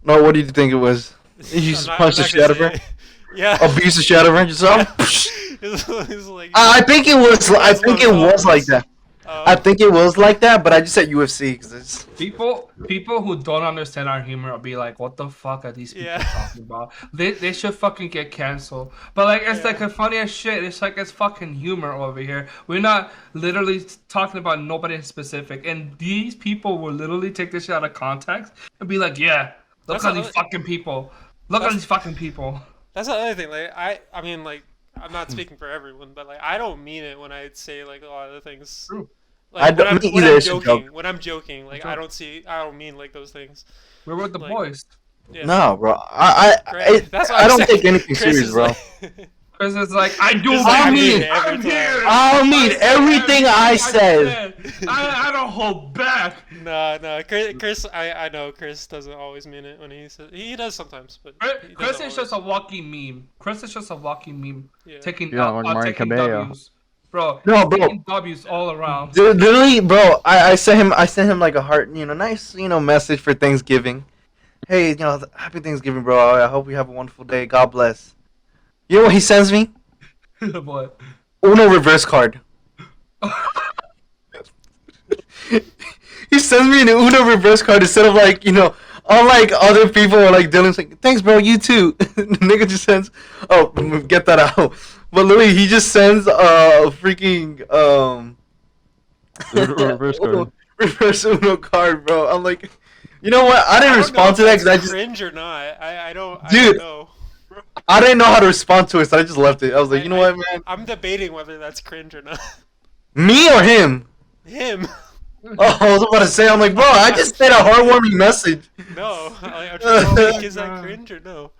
[SPEAKER 2] No, what do you think it was? You
[SPEAKER 4] I'm
[SPEAKER 2] just
[SPEAKER 4] not-
[SPEAKER 2] punched
[SPEAKER 4] I'm
[SPEAKER 2] the
[SPEAKER 4] not
[SPEAKER 2] shit out of
[SPEAKER 4] gonna
[SPEAKER 2] her?
[SPEAKER 4] say it. Yeah.
[SPEAKER 2] Abuse the shit out of her, just
[SPEAKER 4] It was like,
[SPEAKER 2] I think it was. I think it was like that.
[SPEAKER 4] Oh,
[SPEAKER 2] I think it was like that, but I just said UFC because it's.
[SPEAKER 3] People who don't understand our humor will be like, "What the fuck are these people
[SPEAKER 4] Yeah.
[SPEAKER 3] talking about?" They should fucking get canceled. But like, it's like
[SPEAKER 4] Yeah.
[SPEAKER 3] a funny as shit. It's like it's fucking humor over here. We're not literally talking about nobody in specific, and these people will literally take this shit out of context and be like, "Yeah, look
[SPEAKER 4] That's
[SPEAKER 3] at
[SPEAKER 4] the
[SPEAKER 3] these
[SPEAKER 4] other-
[SPEAKER 3] fucking people. Look at
[SPEAKER 4] that's-
[SPEAKER 3] these fucking people."
[SPEAKER 4] That's the other thing. Like I mean, like I'm not speaking for everyone, but like I don't mean it when I say like a lot of the things.
[SPEAKER 3] True.
[SPEAKER 2] I
[SPEAKER 4] Like when
[SPEAKER 2] don't
[SPEAKER 4] I'm,
[SPEAKER 2] mean
[SPEAKER 4] when
[SPEAKER 2] either,
[SPEAKER 4] I'm
[SPEAKER 2] it's a joke.
[SPEAKER 4] joking, when I'm joking, like
[SPEAKER 3] A joke.
[SPEAKER 4] I don't mean like those things.
[SPEAKER 3] We're with the
[SPEAKER 4] Like-
[SPEAKER 3] boys.
[SPEAKER 4] Yeah.
[SPEAKER 2] No, bro.
[SPEAKER 4] That's what
[SPEAKER 2] I
[SPEAKER 4] I'm
[SPEAKER 2] don't
[SPEAKER 4] saying.
[SPEAKER 2] take anything
[SPEAKER 4] Chris
[SPEAKER 2] serious,
[SPEAKER 4] is
[SPEAKER 2] bro.
[SPEAKER 4] like-
[SPEAKER 3] Chris is like, I do
[SPEAKER 4] Chris is like,
[SPEAKER 2] I
[SPEAKER 3] mean
[SPEAKER 2] mean
[SPEAKER 3] it.
[SPEAKER 4] every
[SPEAKER 3] I'm
[SPEAKER 4] time.
[SPEAKER 3] here.
[SPEAKER 2] I mean
[SPEAKER 3] say
[SPEAKER 2] everything I said.
[SPEAKER 3] I don't hold back.
[SPEAKER 4] No, Chris, I know Chris doesn't always mean it when he says he does sometimes, but he
[SPEAKER 3] Chris
[SPEAKER 4] doesn't
[SPEAKER 3] is just a
[SPEAKER 4] always.
[SPEAKER 3] walking meme. Chris is just a walking meme.
[SPEAKER 4] Yeah.
[SPEAKER 3] Taking
[SPEAKER 1] Yeah, like Martin
[SPEAKER 3] taking
[SPEAKER 1] Cabello.
[SPEAKER 3] W's. Bro,
[SPEAKER 2] No, bro.
[SPEAKER 3] taking W's all around.
[SPEAKER 2] Dude, literally, bro. I sent him like a heart, nice, message for Thanksgiving. Hey, happy Thanksgiving, bro. I hope you have a wonderful day. God bless. You know what he sends me?
[SPEAKER 3] What?
[SPEAKER 2] Uno reverse card. He sends me an Uno reverse card instead of like, unlike other people or like Dylan's like, thanks, bro, you too. The nigga just sends, oh, get that out. But literally, he just sends freaking
[SPEAKER 1] Reverse card.
[SPEAKER 2] reverse Uno card, bro. I'm like, you know what? I didn't
[SPEAKER 4] don't
[SPEAKER 2] respond
[SPEAKER 4] know
[SPEAKER 2] to
[SPEAKER 4] if
[SPEAKER 2] that
[SPEAKER 4] that's
[SPEAKER 2] because I just
[SPEAKER 4] cringe or not. I don't. I
[SPEAKER 2] Dude.
[SPEAKER 4] don't know.
[SPEAKER 2] I didn't know how to respond to it, so I just left it. I was like, you know what, man?
[SPEAKER 4] I'm debating whether that's cringe or not.
[SPEAKER 2] Me or him?
[SPEAKER 4] Him.
[SPEAKER 2] Oh, I was about to say, I'm like, bro, I just sent a heartwarming message.
[SPEAKER 4] No. I'm trying to think, is that cringe or no?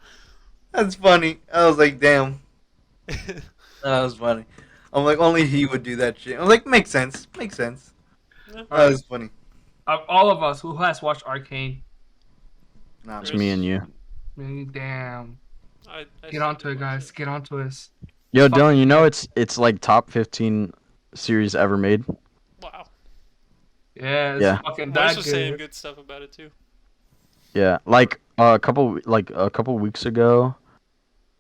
[SPEAKER 2] That's funny. I was like, damn. That was funny. I'm like, only he would do that shit. I'm like, makes sense. Makes sense. That was funny.
[SPEAKER 3] Of all of us, who has watched Arcane?
[SPEAKER 2] Nah,
[SPEAKER 1] It's me and you.
[SPEAKER 3] Man, damn.
[SPEAKER 4] I
[SPEAKER 3] Get onto it, guys. Get onto it.
[SPEAKER 1] Yo,
[SPEAKER 3] Fuck.
[SPEAKER 1] Dylan, you know it's like top 15 series ever made.
[SPEAKER 4] Wow.
[SPEAKER 3] Yeah, it's
[SPEAKER 1] Yeah.
[SPEAKER 3] fucking
[SPEAKER 4] Morris
[SPEAKER 3] that
[SPEAKER 4] was
[SPEAKER 3] good.
[SPEAKER 4] saying good stuff about it too.
[SPEAKER 1] Yeah, like a couple weeks ago,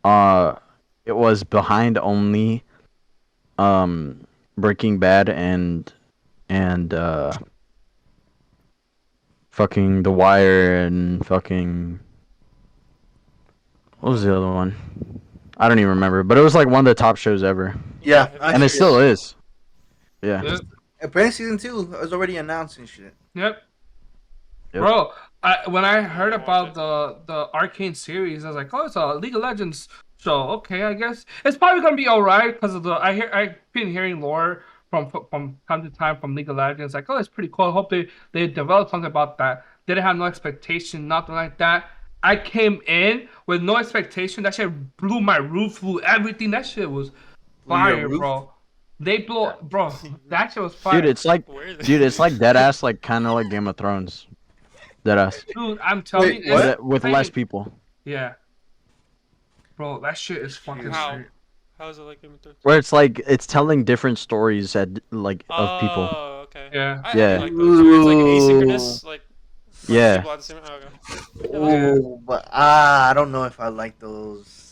[SPEAKER 1] it was behind only, Breaking Bad and fucking The Wire and fucking what was the other one? I don't even remember, but it was like one of the top shows ever,
[SPEAKER 2] yeah.
[SPEAKER 1] and it still is. Yeah.
[SPEAKER 3] Yep.
[SPEAKER 2] Apparently, season 2 was already announced and shit.
[SPEAKER 3] Yep.
[SPEAKER 1] Yep.
[SPEAKER 3] Bro, when I heard
[SPEAKER 4] Watch
[SPEAKER 3] about
[SPEAKER 4] it.
[SPEAKER 3] the Arcane series, I was like, oh, it's a League of Legends show. Okay, I guess it's probably gonna be alright because of I've been hearing lore from time to time from League of Legends. Like, oh, it's pretty cool. I hope they develop something about that. Didn't have no expectation, nothing like that. I came in with no expectation. That shit blew my roof, blew everything. That shit was
[SPEAKER 2] Blew your
[SPEAKER 3] fire,
[SPEAKER 2] roof?
[SPEAKER 3] bro. They blew, bro. That shit was fire.
[SPEAKER 1] Dude, it's like dead ass, like kind of like Game of Thrones. Dead ass.
[SPEAKER 3] Dude, I'm telling
[SPEAKER 2] Wait,
[SPEAKER 3] you,
[SPEAKER 2] what?
[SPEAKER 3] it's
[SPEAKER 1] With less people.
[SPEAKER 3] Yeah. Bro, that shit is fucking
[SPEAKER 4] How?
[SPEAKER 3] straight.
[SPEAKER 4] How is it like Game of Thrones?
[SPEAKER 1] Where it's like it's telling different stories of people.
[SPEAKER 4] Oh, okay.
[SPEAKER 3] Yeah.
[SPEAKER 4] I
[SPEAKER 1] Yeah.
[SPEAKER 4] like those. Where it's like asynchronous, like
[SPEAKER 1] Yeah.
[SPEAKER 4] people at the same. Oh, okay.
[SPEAKER 2] Oh, but I don't know if I like those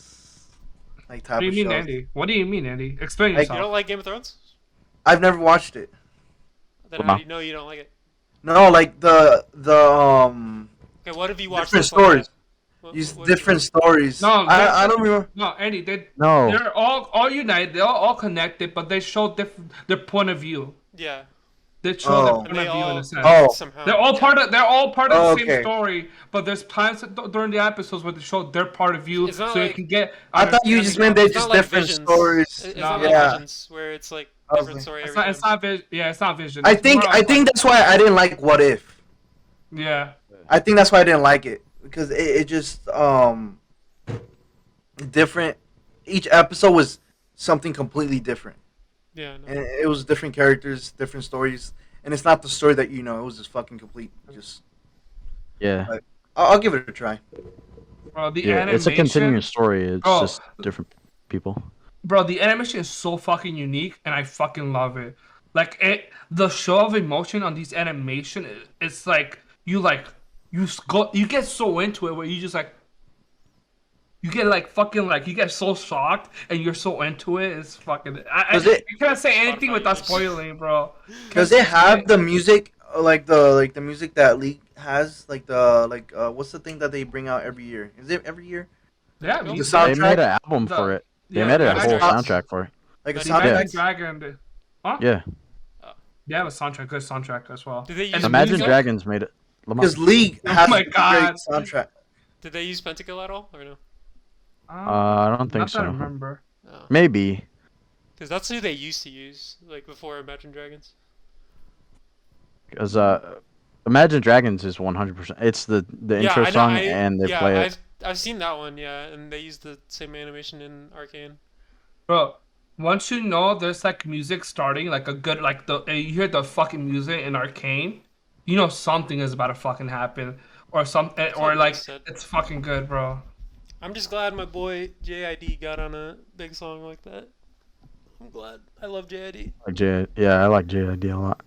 [SPEAKER 2] type
[SPEAKER 3] What do you
[SPEAKER 2] of
[SPEAKER 3] mean,
[SPEAKER 2] shows.
[SPEAKER 3] Andy? What do you mean, Andy? Explain
[SPEAKER 2] Like,
[SPEAKER 4] You
[SPEAKER 3] yourself.
[SPEAKER 4] don't like Game of Thrones?
[SPEAKER 2] I've never watched it.
[SPEAKER 4] Then
[SPEAKER 1] Wow.
[SPEAKER 4] how do you know you don't like it?
[SPEAKER 2] No, like the
[SPEAKER 4] Okay, what have you watched?
[SPEAKER 2] different
[SPEAKER 4] that's like that?
[SPEAKER 2] stories.
[SPEAKER 4] What-
[SPEAKER 2] Use
[SPEAKER 4] what have you
[SPEAKER 2] different
[SPEAKER 4] watched?
[SPEAKER 2] stories.
[SPEAKER 3] No,
[SPEAKER 2] I don't remember.
[SPEAKER 3] No, Andy,
[SPEAKER 1] No.
[SPEAKER 3] they're all united. They're all connected, but they show different their point of view.
[SPEAKER 4] Yeah.
[SPEAKER 3] They show
[SPEAKER 2] Oh.
[SPEAKER 3] their
[SPEAKER 4] And
[SPEAKER 3] point
[SPEAKER 4] they
[SPEAKER 3] of view in
[SPEAKER 4] all
[SPEAKER 3] a sense.
[SPEAKER 2] Oh.
[SPEAKER 4] somehow.
[SPEAKER 3] They're all part of the same
[SPEAKER 2] Okay.
[SPEAKER 3] story, but there's times during the episodes where they show their part of view,
[SPEAKER 4] It's not
[SPEAKER 3] so you
[SPEAKER 4] like-
[SPEAKER 3] can get.
[SPEAKER 2] I thought you just meant
[SPEAKER 3] understanding
[SPEAKER 2] they
[SPEAKER 3] of-
[SPEAKER 4] It's
[SPEAKER 2] just
[SPEAKER 4] not like
[SPEAKER 2] different
[SPEAKER 4] Visions.
[SPEAKER 2] stories.
[SPEAKER 4] It's
[SPEAKER 3] No.
[SPEAKER 4] not like
[SPEAKER 2] Yeah.
[SPEAKER 4] Visions, where it's like
[SPEAKER 2] Okay.
[SPEAKER 4] different story
[SPEAKER 3] It's
[SPEAKER 4] every
[SPEAKER 3] not.
[SPEAKER 4] time.
[SPEAKER 3] It's not vision. Yeah, it's not vision.
[SPEAKER 2] I
[SPEAKER 3] It's
[SPEAKER 2] think
[SPEAKER 3] more
[SPEAKER 2] I
[SPEAKER 3] of
[SPEAKER 2] think
[SPEAKER 3] like-
[SPEAKER 2] that's why I didn't like What If.
[SPEAKER 3] Yeah.
[SPEAKER 2] I think that's why I didn't like it because it just different. Each episode was something completely different,
[SPEAKER 4] Yeah. No.
[SPEAKER 2] and it was different characters, different stories, and it's not the story that you know. It was just fucking complete. Just
[SPEAKER 1] Yeah.
[SPEAKER 2] I'll give it a try.
[SPEAKER 3] Bro, the
[SPEAKER 1] Yeah.
[SPEAKER 3] animation.
[SPEAKER 1] It's a continuous story. It's
[SPEAKER 3] Oh.
[SPEAKER 1] just different people.
[SPEAKER 3] Bro, the animation is so fucking unique, and I fucking love it. The show of emotion on these animation, it's like you get so into it where you just like, you get like fucking like you get so shocked and you're so into it. It's fucking.
[SPEAKER 2] Does it
[SPEAKER 3] You can't say anything
[SPEAKER 4] Spotify
[SPEAKER 3] without
[SPEAKER 4] users.
[SPEAKER 3] spoiling, bro.
[SPEAKER 2] does it have the music like the music that League has like what's the thing that they bring out every year? Is it every year?
[SPEAKER 3] Yeah,
[SPEAKER 4] The
[SPEAKER 2] The
[SPEAKER 3] music.
[SPEAKER 1] They made
[SPEAKER 2] soundtrack,
[SPEAKER 1] an album
[SPEAKER 3] The-
[SPEAKER 1] for it. They
[SPEAKER 3] yeah,
[SPEAKER 1] made a
[SPEAKER 3] the
[SPEAKER 1] whole
[SPEAKER 3] Imagine-
[SPEAKER 1] soundtrack for it.
[SPEAKER 2] like a
[SPEAKER 4] The
[SPEAKER 3] The Imagine
[SPEAKER 2] soundtrack.
[SPEAKER 3] Dragon. Huh?
[SPEAKER 1] Yeah,
[SPEAKER 3] Yeah, a soundtrack, good soundtrack as well.
[SPEAKER 4] Did they
[SPEAKER 3] And
[SPEAKER 4] use
[SPEAKER 3] the
[SPEAKER 1] Imagine
[SPEAKER 3] music-
[SPEAKER 1] Dragons made it. Lamar.
[SPEAKER 2] Because League
[SPEAKER 3] Oh
[SPEAKER 2] has
[SPEAKER 3] my
[SPEAKER 2] a great
[SPEAKER 3] God.
[SPEAKER 2] soundtrack.
[SPEAKER 4] Did they use Pentakill at all or no?
[SPEAKER 1] I don't think
[SPEAKER 3] Not that I
[SPEAKER 1] so.
[SPEAKER 3] remember.
[SPEAKER 4] No.
[SPEAKER 1] Maybe.
[SPEAKER 4] Because that's who they used to use, like before Imagine Dragons.
[SPEAKER 1] Because Imagine Dragons is 100%. It's the intro
[SPEAKER 4] I know.
[SPEAKER 1] song and they play it.
[SPEAKER 4] I've seen that one. Yeah, and they use the same animation in Arcane.
[SPEAKER 3] Bro, once you know there's like music starting, like a good like you hear the fucking music in Arcane, you know something is about to fucking happen, or something, or
[SPEAKER 4] what
[SPEAKER 3] like
[SPEAKER 4] Jess said.
[SPEAKER 3] it's fucking good, bro.
[SPEAKER 4] I'm just glad my boy JID got on a big song like that. I'm glad. I love JID.
[SPEAKER 1] Yeah, I like JID a lot.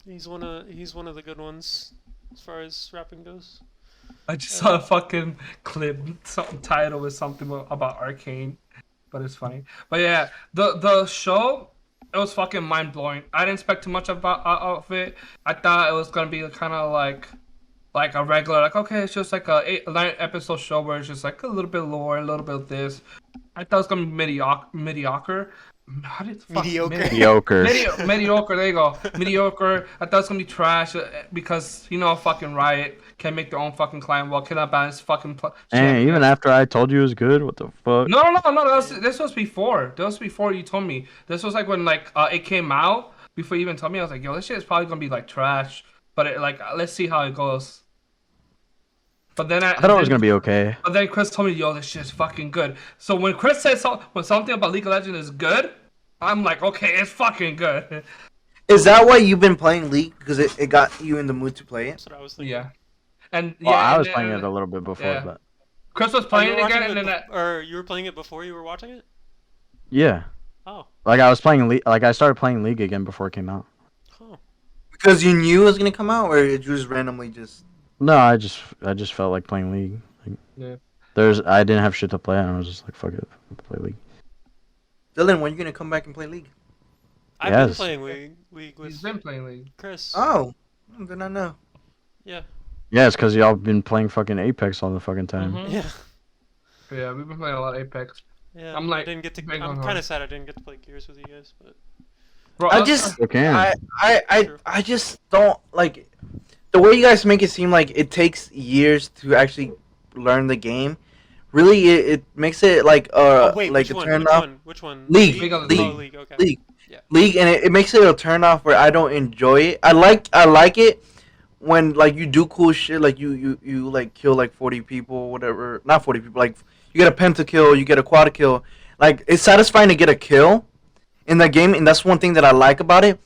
[SPEAKER 4] He's one of the good ones as far as rapping goes.
[SPEAKER 3] I just saw a fucking clip, some title with something about Arcane, but it's funny. But yeah, the show, it was fucking mind blowing. I didn't expect too much about of it. I thought it was gonna be kind of like a regular, like okay, it's just like a 9 episode show where it's just like a little bit lore, a little bit of this. I thought it was gonna be mediocre. How did
[SPEAKER 4] Mediocre.
[SPEAKER 1] Mediocre.
[SPEAKER 3] Mediocre. There you go. Mediocre. I thought it was gonna be trash because fucking Riot can make their own fucking client. Well, cannot balance fucking.
[SPEAKER 1] And even after I told you it was good, what the fuck?
[SPEAKER 3] No. This was before. This was before you told me. This was like when it came out. Before you even told me, I was like, yo, this shit is probably gonna be like trash. But let's see how it goes. But then
[SPEAKER 1] I thought it was gonna be okay.
[SPEAKER 3] But then Chris told me, yo, this shit's fucking good. So when Chris says when something about League of Legends is good, I'm like, okay, it's fucking good.
[SPEAKER 2] Is that why you've been playing League? Because it got you in the mood to play it?
[SPEAKER 4] That's what I was thinking.
[SPEAKER 3] Yeah. And
[SPEAKER 1] Well,
[SPEAKER 3] yeah,
[SPEAKER 1] I
[SPEAKER 3] and
[SPEAKER 1] was
[SPEAKER 3] then-
[SPEAKER 1] playing it a little bit before,
[SPEAKER 3] yeah.
[SPEAKER 1] but
[SPEAKER 3] Chris was
[SPEAKER 4] Oh,
[SPEAKER 3] playing
[SPEAKER 4] you
[SPEAKER 3] it
[SPEAKER 4] were
[SPEAKER 3] again,
[SPEAKER 4] watching
[SPEAKER 3] and
[SPEAKER 4] it
[SPEAKER 3] then
[SPEAKER 4] or you were playing it before you were watching it?
[SPEAKER 1] yeah,
[SPEAKER 4] Oh.
[SPEAKER 1] like I was playing League. Like I started playing League again before it came out.
[SPEAKER 4] Oh.
[SPEAKER 2] Because you knew it was gonna come out, or it just randomly just.
[SPEAKER 1] No, I just felt like playing League. Like,
[SPEAKER 3] Yeah.
[SPEAKER 1] I didn't have shit to play, and I was just like, fuck it, play League.
[SPEAKER 2] Dylan, when are you gonna come back and play League?
[SPEAKER 4] I've been
[SPEAKER 1] Yes.
[SPEAKER 4] playing League
[SPEAKER 3] he's
[SPEAKER 4] with
[SPEAKER 3] been playing League.
[SPEAKER 4] Chris.
[SPEAKER 2] Oh, did I know?
[SPEAKER 4] Yeah.
[SPEAKER 1] Yeah, it's because y'all been playing fucking Apex all the fucking time.
[SPEAKER 3] Mhm.
[SPEAKER 4] Yeah.
[SPEAKER 3] Yeah, we've been playing a lot of Apex.
[SPEAKER 4] Yeah.
[SPEAKER 3] I'm like,
[SPEAKER 4] I didn't get to.
[SPEAKER 3] big on
[SPEAKER 4] I'm
[SPEAKER 3] hard.
[SPEAKER 4] kind of sad I didn't get to play Gears with you guys, but
[SPEAKER 3] Bro,
[SPEAKER 2] I just,
[SPEAKER 1] You can.
[SPEAKER 2] I just don't like the way you guys make it seem like it takes years to actually learn the game. Really, it makes it like
[SPEAKER 4] oh wait,
[SPEAKER 2] like
[SPEAKER 4] which
[SPEAKER 2] a
[SPEAKER 4] one?
[SPEAKER 2] turn
[SPEAKER 4] Which
[SPEAKER 2] off.
[SPEAKER 4] one? Which one?
[SPEAKER 2] League.
[SPEAKER 3] League of
[SPEAKER 2] League.
[SPEAKER 4] Oh, League. Okay.
[SPEAKER 2] League.
[SPEAKER 4] Yeah.
[SPEAKER 2] League, and it makes it a turn off where I don't enjoy it. I like it when like you do cool shit, like you like kill like 40 people, or whatever. Not 40 people, like you get a pentakill, you get a quad kill. Like it's satisfying to get a kill in the game, and that's one thing that I like about it.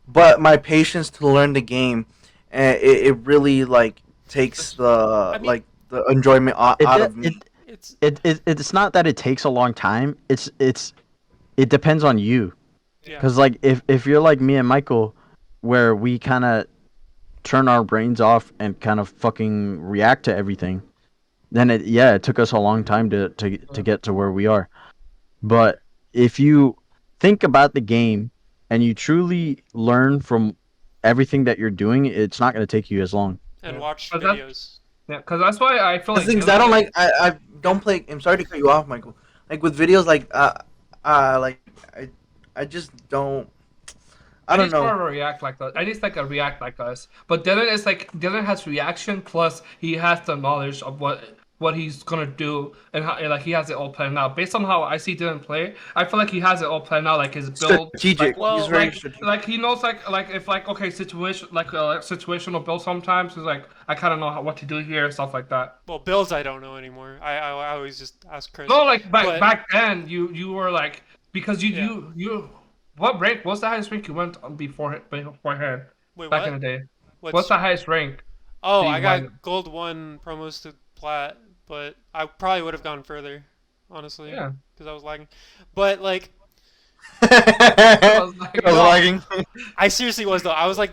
[SPEAKER 2] But my patience to learn the game, it really like takes the
[SPEAKER 4] mean-
[SPEAKER 2] like the enjoyment out of me.
[SPEAKER 4] It's
[SPEAKER 1] It's not that it takes a long time. It depends on you.
[SPEAKER 4] yeah.
[SPEAKER 1] Because like if you're like me and Michael, where we kind of turn our brains off and kind of fucking react to everything, then it took us a long time to get to where we are. But if you think about the game and you truly learn from everything that you're doing, it's not going to take you as long.
[SPEAKER 4] And
[SPEAKER 3] Yeah.
[SPEAKER 4] watch
[SPEAKER 3] But that-
[SPEAKER 4] videos.
[SPEAKER 3] Yeah, because that's why I feel
[SPEAKER 2] The
[SPEAKER 3] like
[SPEAKER 2] things I don't like, I don't play. I'm sorry to cut you off, Michael. Like with videos, like I just don't. I don't
[SPEAKER 3] just want
[SPEAKER 2] know.
[SPEAKER 3] to react like us. I just like a react like us. But Dylan is like Dylan has reaction plus he has the knowledge of what he's gonna do and how like he has it all planned out. Based on how I see Dylan play, I feel like he has it all planned out, like his build.
[SPEAKER 2] Strategic.
[SPEAKER 3] Like,
[SPEAKER 2] He's very
[SPEAKER 3] like,
[SPEAKER 2] strategic.
[SPEAKER 3] like he knows like if like okay situation like situational build sometimes is like I kind of know what to do here stuff like that.
[SPEAKER 4] Well, builds I don't know anymore. I always just ask Chris.
[SPEAKER 3] No, like
[SPEAKER 4] But-
[SPEAKER 3] back then you were like because
[SPEAKER 4] Yeah.
[SPEAKER 3] you what rank what's the highest rank you went on beforehand
[SPEAKER 4] Wait,
[SPEAKER 3] back
[SPEAKER 4] what?
[SPEAKER 3] in the day?
[SPEAKER 4] What's,
[SPEAKER 3] What's the highest rank?
[SPEAKER 4] Oh,
[SPEAKER 3] that you
[SPEAKER 4] I got
[SPEAKER 3] won?
[SPEAKER 4] gold 1 promos to plat, but I probably would have gone further, honestly.
[SPEAKER 3] Yeah.
[SPEAKER 4] Because I was lagging. But like,
[SPEAKER 3] I
[SPEAKER 2] I
[SPEAKER 3] was like,
[SPEAKER 2] was
[SPEAKER 4] No,
[SPEAKER 2] lagging.
[SPEAKER 4] I seriously was though. I was like,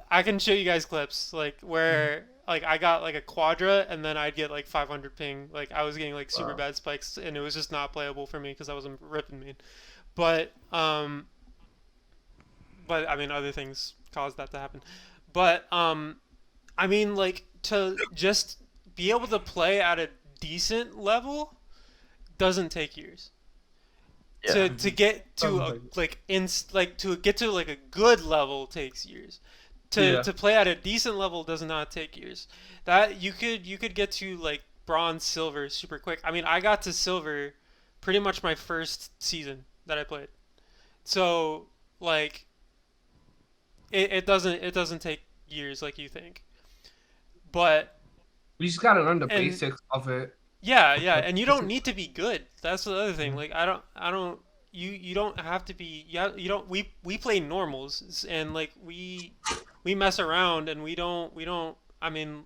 [SPEAKER 4] I can show you guys clips like where like I got like a quadra and then I'd get like 500 ping. Like I was getting like super
[SPEAKER 3] wow.
[SPEAKER 4] bad spikes and it was just not playable for me because I wasn't ripping me. But I mean other things caused that to happen. But I mean like to just be able to play at a decent level doesn't take years.
[SPEAKER 1] Yeah.
[SPEAKER 4] To get to
[SPEAKER 3] Sounds
[SPEAKER 4] a
[SPEAKER 3] like-
[SPEAKER 4] to get to like a good level takes years.
[SPEAKER 3] Yeah.
[SPEAKER 4] To play at a decent level does not take years. That you could get to like bronze, silver super quick. I mean, I got to silver pretty much my first season that I played. So like it doesn't take years like you think. But
[SPEAKER 3] You just gotta learn the
[SPEAKER 4] and
[SPEAKER 3] basics of it.
[SPEAKER 4] yeah, and you don't need to be good. That's the other thing. Like I don't you don't have to be you don't we play normals and like we mess around and we don't I mean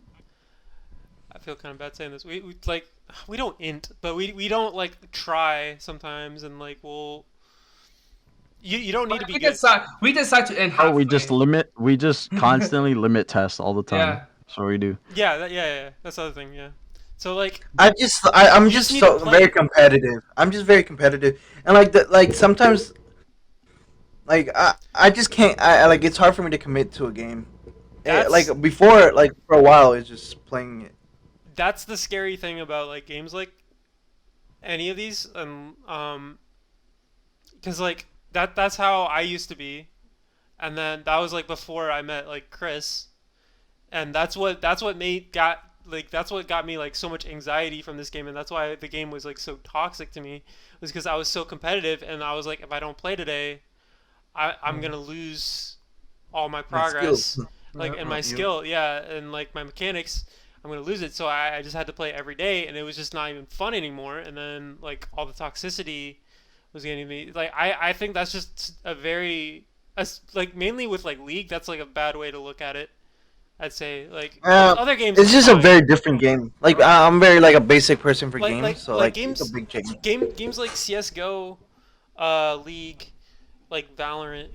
[SPEAKER 4] I feel kind of bad saying this. We like we don't int, but we don't like try sometimes and like we'll you don't need to be good.
[SPEAKER 3] We decide to end
[SPEAKER 1] Oh,
[SPEAKER 3] halfway.
[SPEAKER 1] we just constantly limit tests all the time.
[SPEAKER 3] Yeah.
[SPEAKER 1] That's what we do.
[SPEAKER 4] Yeah. That's the other thing, yeah. So like
[SPEAKER 2] I'm
[SPEAKER 4] you
[SPEAKER 2] just
[SPEAKER 4] just need to
[SPEAKER 2] so
[SPEAKER 4] play
[SPEAKER 2] very
[SPEAKER 4] it.
[SPEAKER 2] competitive. I'm just very competitive, and like sometimes like I just can't. Like it's hard for me to commit to a game.
[SPEAKER 4] That's
[SPEAKER 2] Like before, like for a while, it's just playing it.
[SPEAKER 4] that's the scary thing about like games like any of these because like that's how I used to be, and then that was like before I met like Chris, and that's what made got like that's what got me like so much anxiety from this game, and that's why the game was like so toxic to me was because I was so competitive, and I was like if I don't play today, I'm gonna lose all my
[SPEAKER 2] My skills,
[SPEAKER 4] progress, like and my
[SPEAKER 2] not you.
[SPEAKER 4] skill, yeah, and like my mechanics. I'm gonna lose it, so I just had to play every day, and it was just not even fun anymore. And then like all the toxicity was getting me. Like I think that's just a very like mainly with like League, that's like a bad way to look at it. I'd say like with
[SPEAKER 2] Uh,
[SPEAKER 4] other games
[SPEAKER 2] it's
[SPEAKER 4] it's
[SPEAKER 2] just a
[SPEAKER 4] fine.
[SPEAKER 2] very different game. Like I'm very like a basic person for games, so
[SPEAKER 4] Like
[SPEAKER 2] like it's a
[SPEAKER 4] games
[SPEAKER 2] big change.
[SPEAKER 4] games like CS:GO, League, like Valorant,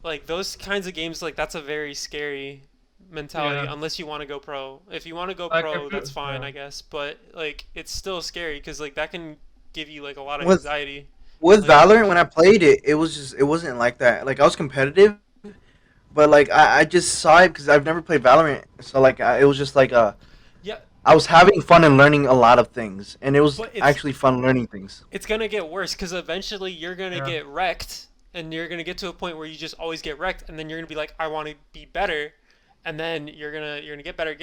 [SPEAKER 4] like those kinds of games like that's a very scary mentality
[SPEAKER 3] Yeah.
[SPEAKER 4] unless you want to go pro. If you want to go
[SPEAKER 3] Like
[SPEAKER 4] pro,
[SPEAKER 3] if
[SPEAKER 4] that's
[SPEAKER 3] you,
[SPEAKER 4] fine,
[SPEAKER 3] yeah.
[SPEAKER 4] I guess, but like it's still scary because like that can give you like a lot of
[SPEAKER 2] With
[SPEAKER 4] anxiety.
[SPEAKER 2] with
[SPEAKER 4] Like
[SPEAKER 2] Valorant, when I played it, it wasn't like that. Like I was competitive, but like I just saw it because I've never played Valorant, so like it was just like
[SPEAKER 4] yeah,
[SPEAKER 2] I was having fun and learning a lot of things, and it was
[SPEAKER 4] but
[SPEAKER 2] actually fun learning things.
[SPEAKER 4] it's gonna get worse because eventually you're gonna
[SPEAKER 3] Yeah.
[SPEAKER 4] get wrecked, and you're gonna get to a point where you just always get wrecked, and then you're gonna be like, I want to be better, and then you're gonna get better,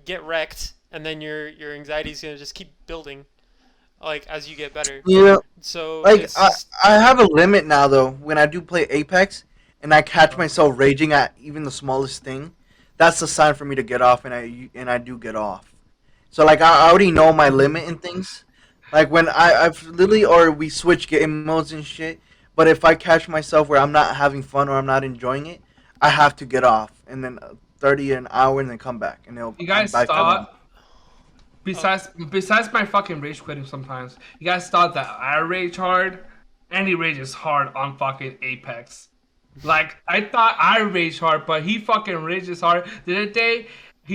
[SPEAKER 4] get wrecked, and then your anxiety's gonna just keep building, like as you get better.
[SPEAKER 2] You know,
[SPEAKER 4] So
[SPEAKER 2] like
[SPEAKER 4] it's just
[SPEAKER 2] I have a limit now though. When I do play Apex, and I catch myself raging at even the smallest thing, that's a sign for me to get off, and I do get off. So like I already know my limit and things. Like when I've literally or we switch game modes and shit. But if I catch myself where I'm not having fun or I'm not enjoying it, I have to get off and then 30 an hour and then come back and
[SPEAKER 3] You
[SPEAKER 2] I'm
[SPEAKER 3] guys
[SPEAKER 2] back to normal.
[SPEAKER 3] thought besides my fucking rage quitting sometimes, you guys thought that I rage hard, and he rages hard on fucking Apex. Like I thought I rage hard, but he fucking rages hard. The other day,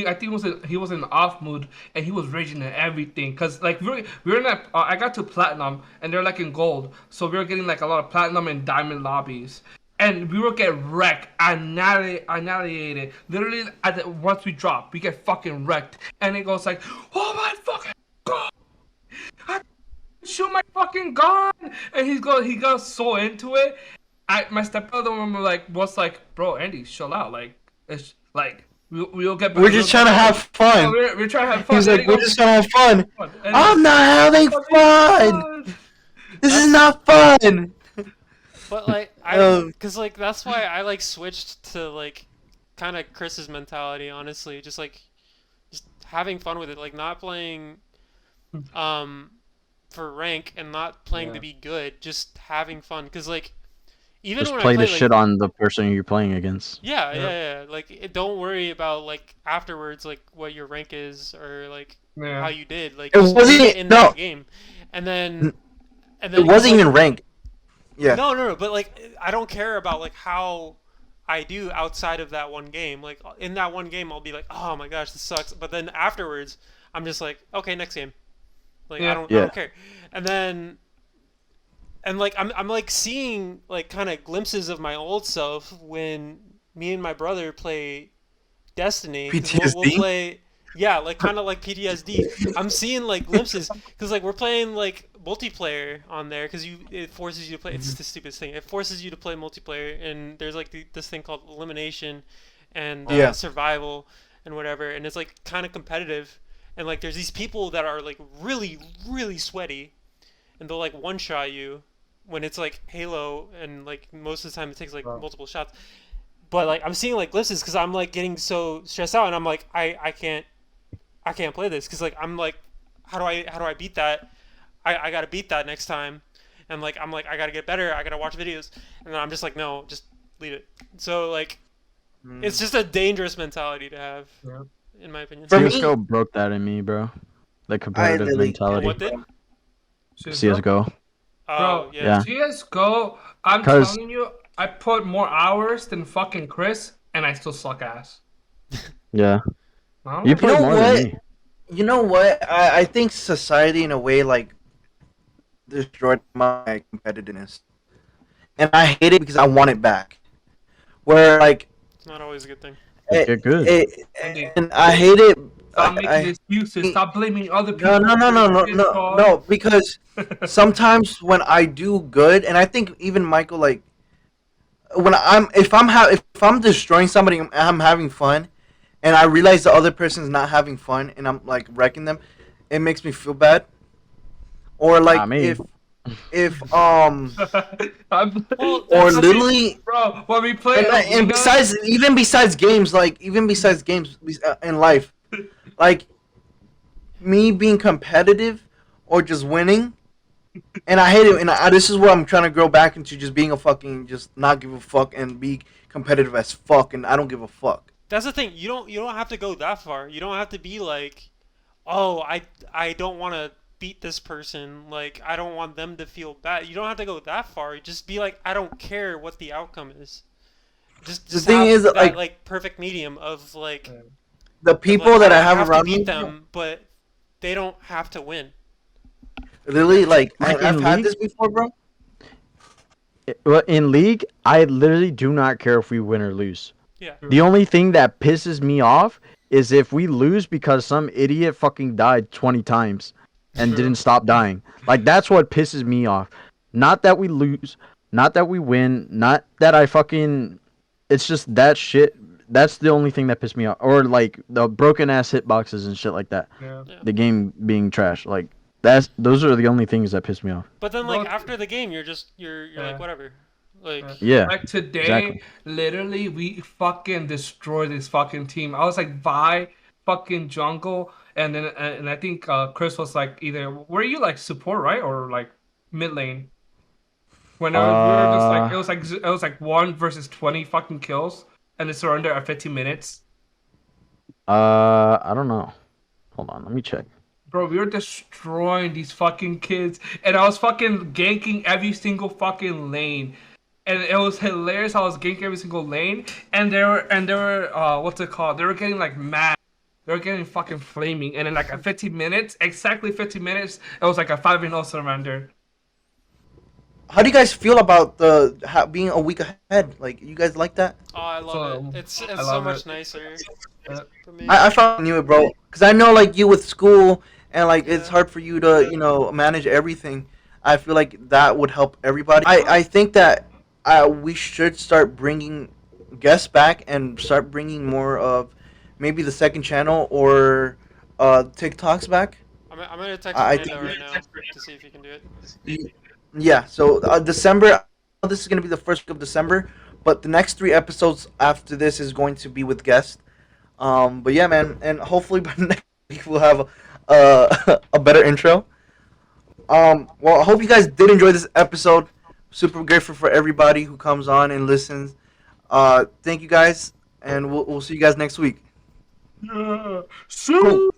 [SPEAKER 3] I think he was in off mood and he was raging at everything. Cause like we were in a, I got to platinum and they're like in gold, so we were getting like a lot of platinum and diamond lobbies. And we will get wrecked, annihilated. Literally, once we drop, we get fucking wrecked. And it goes like, oh my fucking god! I shoot my fucking gun! And he got so into it. My stepbrother was like, bro, Andy, chill out. Like, it's like we'll get better.
[SPEAKER 2] We're just trying to have fun.
[SPEAKER 3] We're trying to have
[SPEAKER 2] He
[SPEAKER 3] fun.
[SPEAKER 2] was
[SPEAKER 3] And
[SPEAKER 2] like,
[SPEAKER 3] he
[SPEAKER 2] we're
[SPEAKER 3] goes,
[SPEAKER 2] just trying to have fun.
[SPEAKER 3] and
[SPEAKER 2] I'm not having fun. This is not fun.
[SPEAKER 4] but like
[SPEAKER 2] Um,
[SPEAKER 4] cause like that's why I like switched to like kind of Chris's mentality, honestly, just having fun with it, like not playing um for rank and not playing to
[SPEAKER 3] Yeah.
[SPEAKER 4] be good, just having fun. Cause like even
[SPEAKER 1] Just
[SPEAKER 4] when I
[SPEAKER 1] play the
[SPEAKER 4] play like
[SPEAKER 1] shit on the person you're playing against.
[SPEAKER 3] Yeah.
[SPEAKER 4] like don't worry about like afterwards like what your rank is or like how
[SPEAKER 3] Yeah.
[SPEAKER 4] you did. Like
[SPEAKER 2] it
[SPEAKER 4] just leave it
[SPEAKER 2] wasn't
[SPEAKER 4] in
[SPEAKER 2] no.
[SPEAKER 4] that game, and then
[SPEAKER 2] It
[SPEAKER 4] because
[SPEAKER 2] wasn't
[SPEAKER 4] like
[SPEAKER 2] even ranked. Yeah.
[SPEAKER 4] No, but like I don't care about like how I do outside of that one game. Like in that one game, I'll be like, oh my gosh, this sucks. But then afterwards, I'm just like, okay, next game. Like
[SPEAKER 3] Yeah.
[SPEAKER 4] I
[SPEAKER 1] Yeah.
[SPEAKER 4] don't care. And then and like I'm like seeing like kind of glimpses of my old self when me and my brother play Destiny because we'll
[SPEAKER 2] PTSD.
[SPEAKER 4] play, yeah, like kind of like PTSD. I'm seeing like glimpses because like we're playing like multiplayer on there because it forces you to play. It's the stupidest thing. It forces you to play multiplayer, and there's like this thing called elimination and
[SPEAKER 2] Yeah.
[SPEAKER 4] survival and whatever, and it's like kind of competitive. And like there's these people that are like really sweaty, and they'll like one shot you when it's like Halo, and like most of the time it takes like multiple shots. But like I'm seeing like glimpses because I'm like getting so stressed out, and I'm like I can't play this because like I'm like how do I beat that? I gotta beat that next time, and like I'm like I gotta get better. I gotta watch videos, and then I'm just like no, just leave it. So like it's just a dangerous mentality to have,
[SPEAKER 3] Yeah.
[SPEAKER 4] in my opinion.
[SPEAKER 2] For me-
[SPEAKER 1] CS:GO broke that in me, bro. The
[SPEAKER 2] I
[SPEAKER 1] competitive
[SPEAKER 2] literally
[SPEAKER 1] mentality.
[SPEAKER 4] What did?
[SPEAKER 1] CS:GO.
[SPEAKER 4] Oh
[SPEAKER 3] Bro,
[SPEAKER 4] yeah.
[SPEAKER 1] Yeah.
[SPEAKER 3] CS:GO, I'm
[SPEAKER 1] 'Cause-
[SPEAKER 3] telling you, I put more hours than fucking Chris, and I still suck ass.
[SPEAKER 1] Yeah.
[SPEAKER 3] I don't
[SPEAKER 1] You
[SPEAKER 3] know.
[SPEAKER 1] play
[SPEAKER 2] know
[SPEAKER 1] more
[SPEAKER 2] what?
[SPEAKER 1] than me.
[SPEAKER 2] You know what? I think society in a way like destroyed my competitiveness, and I hate it because I want it back. Where like
[SPEAKER 4] It's not always a good thing.
[SPEAKER 1] Just get good.
[SPEAKER 3] Indeed.
[SPEAKER 2] and I hate it.
[SPEAKER 3] Stop making
[SPEAKER 2] I
[SPEAKER 3] excuses. Stop blaming other people.
[SPEAKER 2] no, because sometimes when I do good, and I think even Michael, like when if I'm destroying somebody and I'm having fun, and I realize the other person's not having fun, and I'm like wrecking them, it makes me feel bad. Or like
[SPEAKER 1] Not me.
[SPEAKER 2] if
[SPEAKER 3] I'm,
[SPEAKER 4] Well,
[SPEAKER 2] or
[SPEAKER 4] that's
[SPEAKER 2] literally
[SPEAKER 3] bro, when we play
[SPEAKER 2] and
[SPEAKER 3] Arena,
[SPEAKER 2] besides games, like even besides games in life, like me being competitive or just winning, and I hate it. And this is where I'm trying to grow back into just being a fucking just not give a fuck and be competitive as fuck, and I don't give a fuck.
[SPEAKER 4] that's the thing. You don't have to go that far. You don't have to be like, oh, I don't want to beat this person. Like I don't want them to feel bad. You don't have to go that far. Just be like, I don't care what the outcome is. Just
[SPEAKER 2] thing
[SPEAKER 4] have
[SPEAKER 2] is,
[SPEAKER 4] that
[SPEAKER 2] like
[SPEAKER 4] perfect medium of like
[SPEAKER 2] the
[SPEAKER 4] of,
[SPEAKER 2] people
[SPEAKER 4] like,
[SPEAKER 2] that I
[SPEAKER 4] don't
[SPEAKER 2] have
[SPEAKER 4] to
[SPEAKER 2] around
[SPEAKER 4] beat
[SPEAKER 2] me,
[SPEAKER 4] them, but they don't have to win.
[SPEAKER 2] literally, like
[SPEAKER 1] Like
[SPEAKER 2] I've
[SPEAKER 1] in
[SPEAKER 2] had
[SPEAKER 1] League?
[SPEAKER 2] this before, bro.
[SPEAKER 1] Well, in League, I literally do not care if we win or lose.
[SPEAKER 4] Yeah.
[SPEAKER 1] The only thing that pisses me off is if we lose because some idiot fucking died 20 times and
[SPEAKER 3] True.
[SPEAKER 1] didn't stop dying. Like, that's what pisses me off. Not that we lose, not that we win, not that I fucking. It's just that shit. That's the only thing that pissed me off. Or, like, the broken ass hitboxes and shit like that.
[SPEAKER 3] yeah.
[SPEAKER 1] The game being trash. Like, those are the only things that piss me off.
[SPEAKER 4] But then
[SPEAKER 3] Bro,
[SPEAKER 4] like after the game, you're
[SPEAKER 3] Yeah.
[SPEAKER 4] like whatever. Like
[SPEAKER 1] Yeah.
[SPEAKER 3] Like today,
[SPEAKER 1] exactly.
[SPEAKER 3] literally, we fucking destroyed this fucking team. I was like, Vi, fucking jungle, and then and I think Chris was like, either were you like support, right, or like mid lane? Whenever we were just like, it was like 1 versus 20 fucking kills, and it's surrender at 15 minutes.
[SPEAKER 1] I don't know. Hold on, let me check.
[SPEAKER 3] Bro, we were destroying these fucking kids, and I was fucking ganking every single fucking lane, and it was hilarious. I was ganking every single lane, and they were what's it called? They were getting like mad. They were getting fucking flaming, and in like at 15 minutes, exactly 15 minutes, it was like a 5-0 surrender.
[SPEAKER 2] How do you guys feel about being a week ahead? Like, you guys like that?
[SPEAKER 4] oh, I love it. It's
[SPEAKER 3] I
[SPEAKER 4] so
[SPEAKER 3] love
[SPEAKER 4] much
[SPEAKER 3] it.
[SPEAKER 4] nicer
[SPEAKER 3] Yeah.
[SPEAKER 4] for me.
[SPEAKER 2] I finally knew it, bro. Because I know, like, you with school, and, like, it's
[SPEAKER 4] Yeah.
[SPEAKER 2] hard for you to, manage everything. I feel like that would help everybody. I think that we should start bringing guests back and start bringing more of maybe the second channel or TikToks back.
[SPEAKER 4] I'm gonna text
[SPEAKER 2] I
[SPEAKER 4] Fernando
[SPEAKER 2] think-
[SPEAKER 4] right now to see if he can do it.
[SPEAKER 2] Yeah, so December, this is going to be the first week of December, but the next 3 episodes after this is going to be with guests. But yeah, man, and hopefully by next week we'll have a better intro. Well, I hope you guys did enjoy this episode. Super grateful for everybody who comes on and listens. Thank you guys, and we'll see you guys next week.
[SPEAKER 3] Yeah.
[SPEAKER 2] Cool.